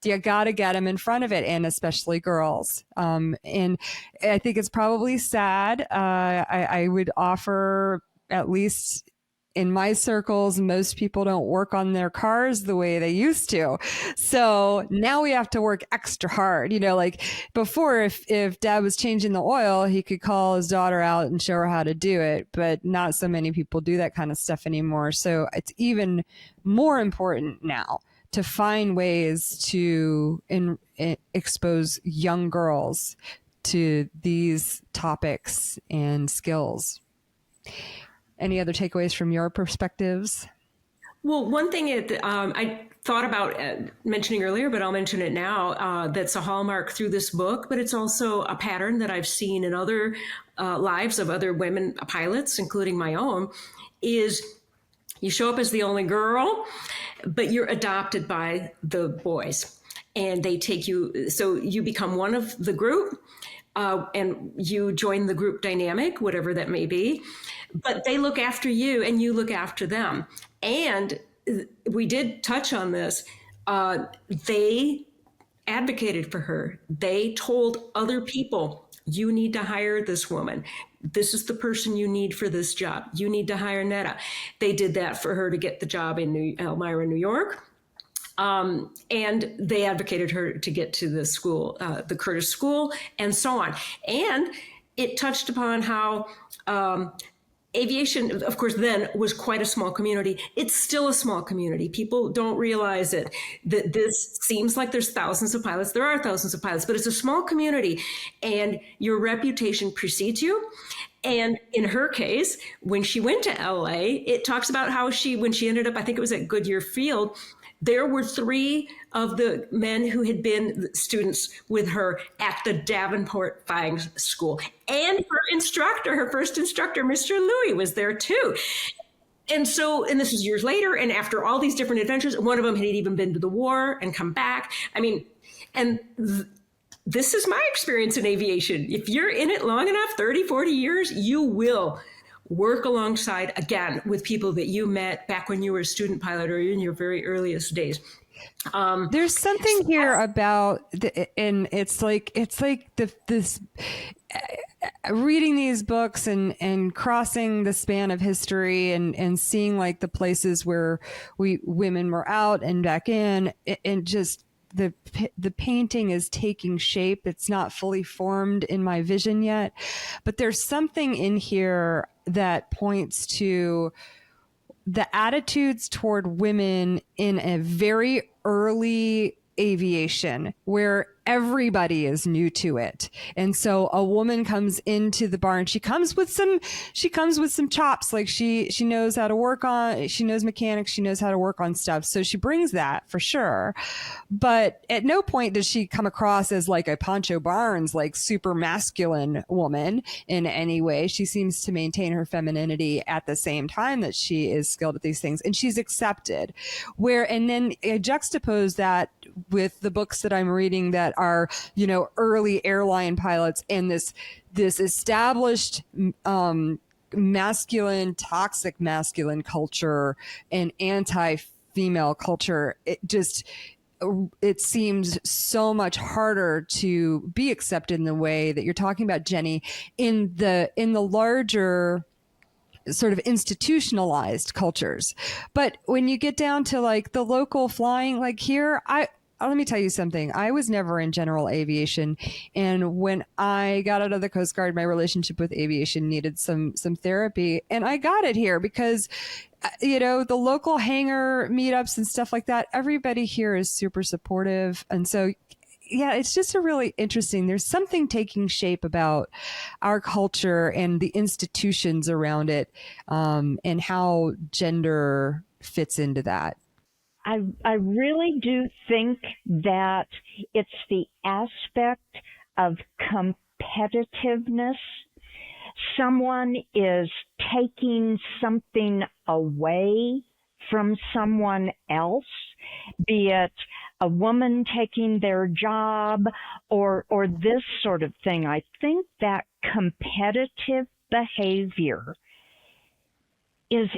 You got to get them in front of it, and especially girls. And I think it's probably sad. I would offer, at least in my circles, most people don't work on their cars the way they used to. So now we have to work extra hard. Like before, if dad was changing the oil, he could call his daughter out and show her how to do it. But not so many people do that kind of stuff anymore. So it's even more important now to find ways to expose young girls to these topics and skills. Any other takeaways from your perspectives? Well, one thing I thought about mentioning earlier, but I'll mention it now, that's a hallmark through this book, but it's also a pattern that I've seen in other lives of other women pilots, including my own, is you show up as the only girl, but you're adopted by the boys and they take you. So you become one of the group and you join the group dynamic, whatever that may be, but they look after you and you look after them. And we did touch on this. They advocated for her. They told other people, you need to hire this woman. This is the person you need for this job. You need to hire Neta. They did that for her to get the job in Elmira, New York. And they advocated her to get to the school, the Curtis School, and so on. And it touched upon how aviation, of course, then was quite a small community. It's still a small community. People don't realize it, that this seems like there's thousands of pilots. There are thousands of pilots, but it's a small community and your reputation precedes you. And in her case, when she went to LA, it talks about how when she ended up, I think it was at Goodyear Field, there were 3 of the men who had been students with her at the Davenport Flying School. And her first instructor, Mr. Louis, was there too. And this was years later, and after all these different adventures, one of them had even been to the war and come back. I mean, this is my experience in aviation. If you're in it long enough, 30, 40 years, you will work alongside, again, with people that you met back when you were a student pilot or in your very earliest days. There's something here about, and it's like this reading these books and crossing the span of history and seeing like the places where women were out and back in, and just the painting is taking shape. It's not fully formed in my vision yet, but there's something in here that points to the attitudes toward women in a very early aviation where everybody is new to it. And so a woman comes into the barn. She comes with some chops. Like she knows how to work on, she knows mechanics, she knows how to work on stuff. So she brings that for sure. But at no point does she come across as like a Pancho Barnes, like super masculine woman in any way. She seems to maintain her femininity at the same time that she is skilled at these things, and she's accepted. And then I juxtapose that with the books that I'm reading that are, early airline pilots and this established toxic masculine culture and anti-female culture. It seems so much harder to be accepted in the way that you're talking about, Jenny, in the larger sort of institutionalized cultures. But when you get down to like the local flying, like here, let me tell you something. I was never in general aviation. And when I got out of the Coast Guard, my relationship with aviation needed some therapy. And I got it here because, the local hangar meetups and stuff like that, everybody here is super supportive. And so, yeah, it's just there's something taking shape about our culture and the institutions around it, and how gender fits into that. I really do think that it's the aspect of competitiveness. Someone is taking something away from someone else, be it a woman taking their job or this sort of thing. I think that competitive behavior is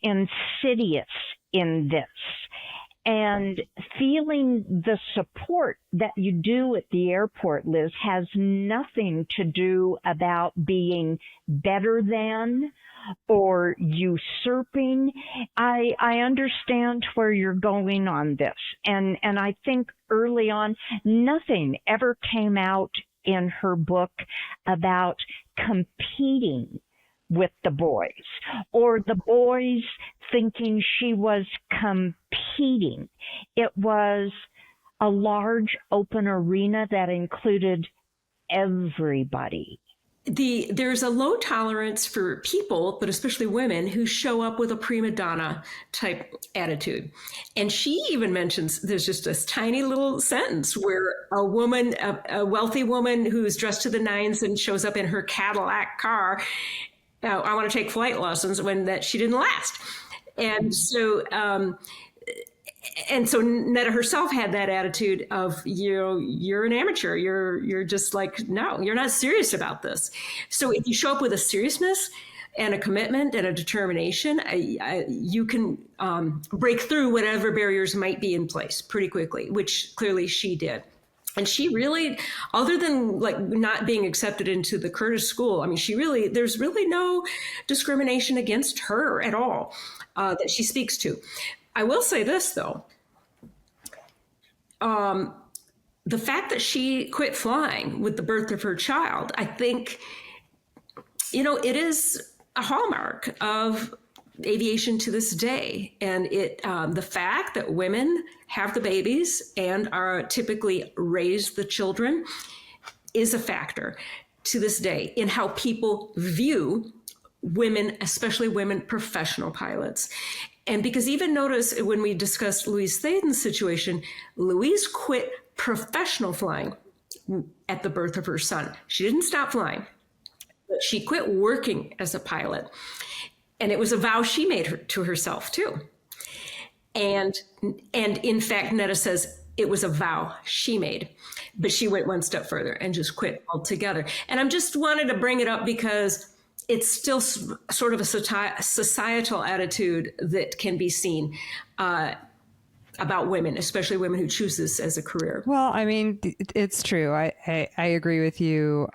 insidious in this. And feeling the support that you do at the airport, Liz, has nothing to do about being better than or usurping. I understand where you're going on this. And I think early on, nothing ever came out in her book about competing with the boys or the boys thinking she was competing. It was a large open arena that included everybody. There's a low tolerance for people, but especially women, who show up with a prima donna type attitude. And she even mentions, there's just this tiny little sentence where a woman, a wealthy woman who's dressed to the nines and shows up in her Cadillac car, I want to take flight lessons, when that she didn't last. And so Neta herself had that attitude of, you're an amateur. You're just like, no, you're not serious about this. So if you show up with a seriousness and a commitment and a determination, you can break through whatever barriers might be in place pretty quickly, which clearly she did. And she really, other than like not being accepted into the Curtis School, I mean, there's really no discrimination against her at all that she speaks to. I will say this, though. The fact that she quit flying with the birth of her child, I think, it is a hallmark of aviation to this day. And the fact that women have the babies and are typically raise the children is a factor to this day in how people view women, especially women professional pilots. And because even notice when we discussed Louise Thaden's situation, Louise quit professional flying at the birth of her son. She didn't stop flying, but she quit working as a pilot. And it was a vow she made to herself too. And in fact, Neta says it was a vow she made, but she went one step further and just quit altogether. And I'm just wanted to bring it up because it's still sort of a societal attitude that can be seen about women, especially women who choose this as a career. Well, I mean, it's true. I agree with you.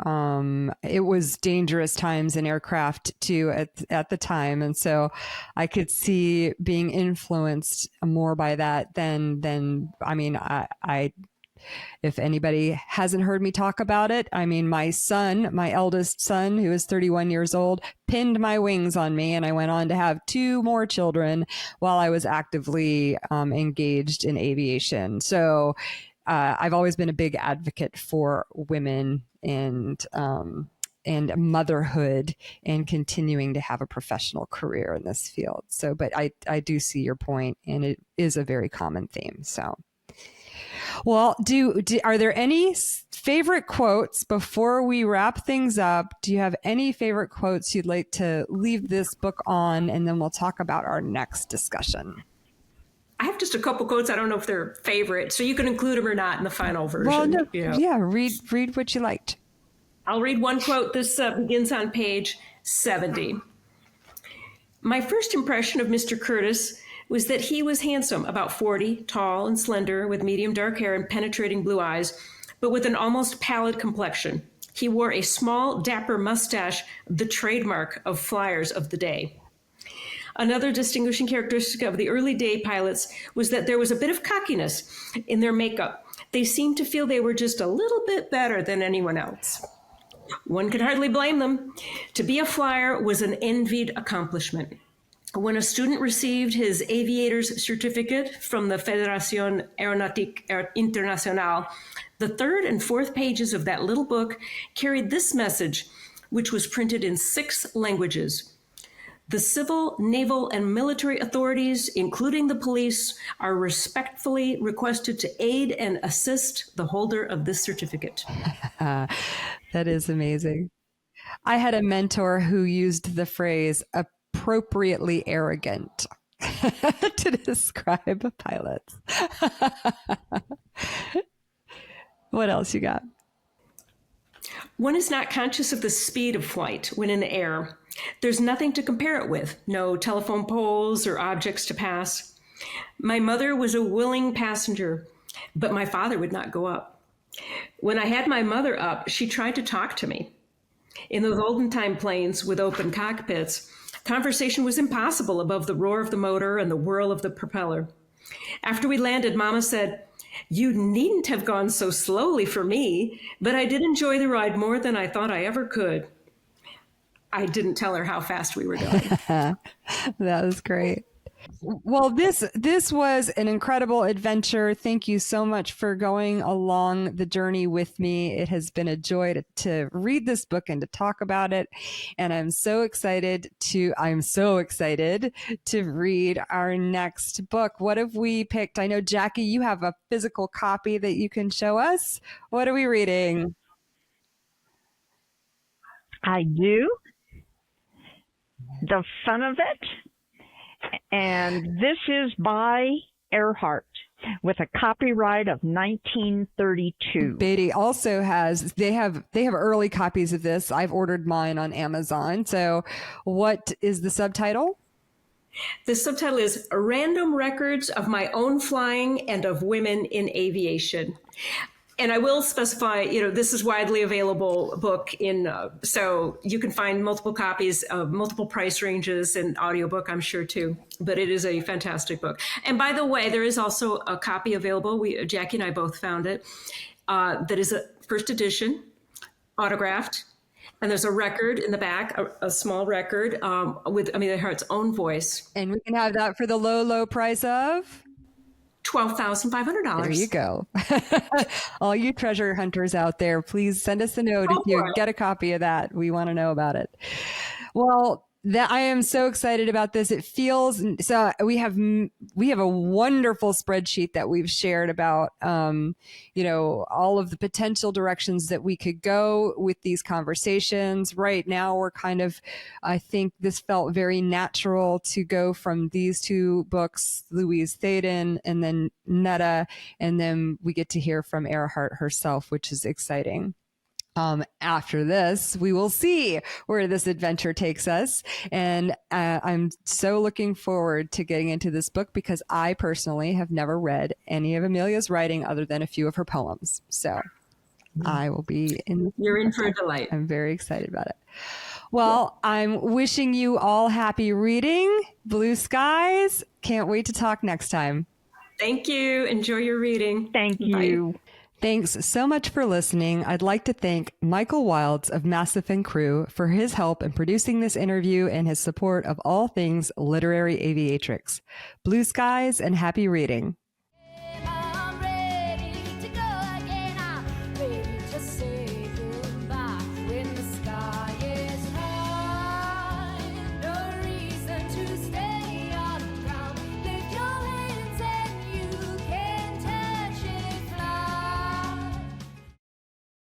It was dangerous times in aircraft too at the time. And so I could see being influenced more by that than I mean, I if anybody hasn't heard me talk about it, I mean, my eldest son, who is 31 years old, pinned my wings on me, and I went on to have 2 more children while I was actively engaged in aviation. So I've always been a big advocate for women and motherhood and continuing to have a professional career in this field. So, but I do see your point, and it is a very common theme. So. Well, are there any favorite quotes before we wrap things up? Do you have any favorite quotes you'd like to leave this book on? And then we'll talk about our next discussion. I have just a couple quotes. I don't know if they're favorite, so you can include them or not in the final version. Well, no, yeah, read what you liked. I'll read one quote. This begins on page 70. My first impression of Mr. Curtis was that he was handsome, about 40, tall and slender, with medium dark hair and penetrating blue eyes, but with an almost pallid complexion. He wore a small, dapper mustache, the trademark of flyers of the day. Another distinguishing characteristic of the early day pilots was that there was a bit of cockiness in their makeup. They seemed to feel they were just a little bit better than anyone else. One could hardly blame them. To be a flyer was an envied accomplishment. When a student received his aviator's certificate from the Fédération Aéronautique Internationale, the 3rd and 4th pages of that little book carried this message, which was printed in 6 languages. The civil, naval, and military authorities, including the police, are respectfully requested to aid and assist the holder of this certificate. That is amazing. I had a mentor who used the phrase appropriately arrogant. to describe pilots. What else you got? One is not conscious of the speed of flight when in the air. There's nothing to compare it with, no telephone poles or objects to pass. My mother was a willing passenger, but my father would not go up. When I had my mother up, she tried to talk to me. In those olden time planes with open cockpits, conversation was impossible above the roar of the motor and the whirl of the propeller. After we landed, Mama said, "You needn't have gone so slowly for me, but I did enjoy the ride more than I thought I ever could." I didn't tell her how fast we were going. That was great. Well, this was an incredible adventure. Thank you so much for going along the journey with me. It has been a joy to read this book and to talk about it. And I'm so excited to read our next book. What have we picked? I know, Jacque, you have a physical copy that you can show us. What are we reading? I do. The Fun of It. And this is by Earhart with a copyright of 1932. Beatty also has, they have early copies of this. I've ordered mine on Amazon. So what is the subtitle? The subtitle is Random Records of My Own Flying and of Women in Aviation. And I will specify, this is widely available book so you can find multiple copies of multiple price ranges and audiobook, I'm sure too, but it is a fantastic book. And by the way, there is also a copy available. Jacque and I both found it, that is a first edition, autographed. And there's a record in the back, a small record with Amelia Earhart's own voice. And we can have that for the low, low price of $12,500. There you go. All you treasure hunters out there, please send us a note if you get a copy of that. We want to know about it. Well, I am so excited about this. It feels so. We have a wonderful spreadsheet that we've shared about, all of the potential directions that we could go with these conversations. Right now, we're I think this felt very natural to go from these two books, Louise Thaden and then Neta, and then we get to hear from Earhart herself, which is exciting. After this, we will see where this adventure takes us. And I'm so looking forward to getting into this book because I personally have never read any of Amelia's writing other than a few of her poems. So I will be in. You're in for a delight. I'm very excited about it. Well, I'm wishing you all happy reading. Blue skies. Can't wait to talk next time. Thank you. Enjoy your reading. Thank you. Bye. Thanks so much for listening. I'd like to thank Michael Wilds of Massive and Crew for his help in producing this interview and his support of all things literary aviatrix. Blue skies and happy reading.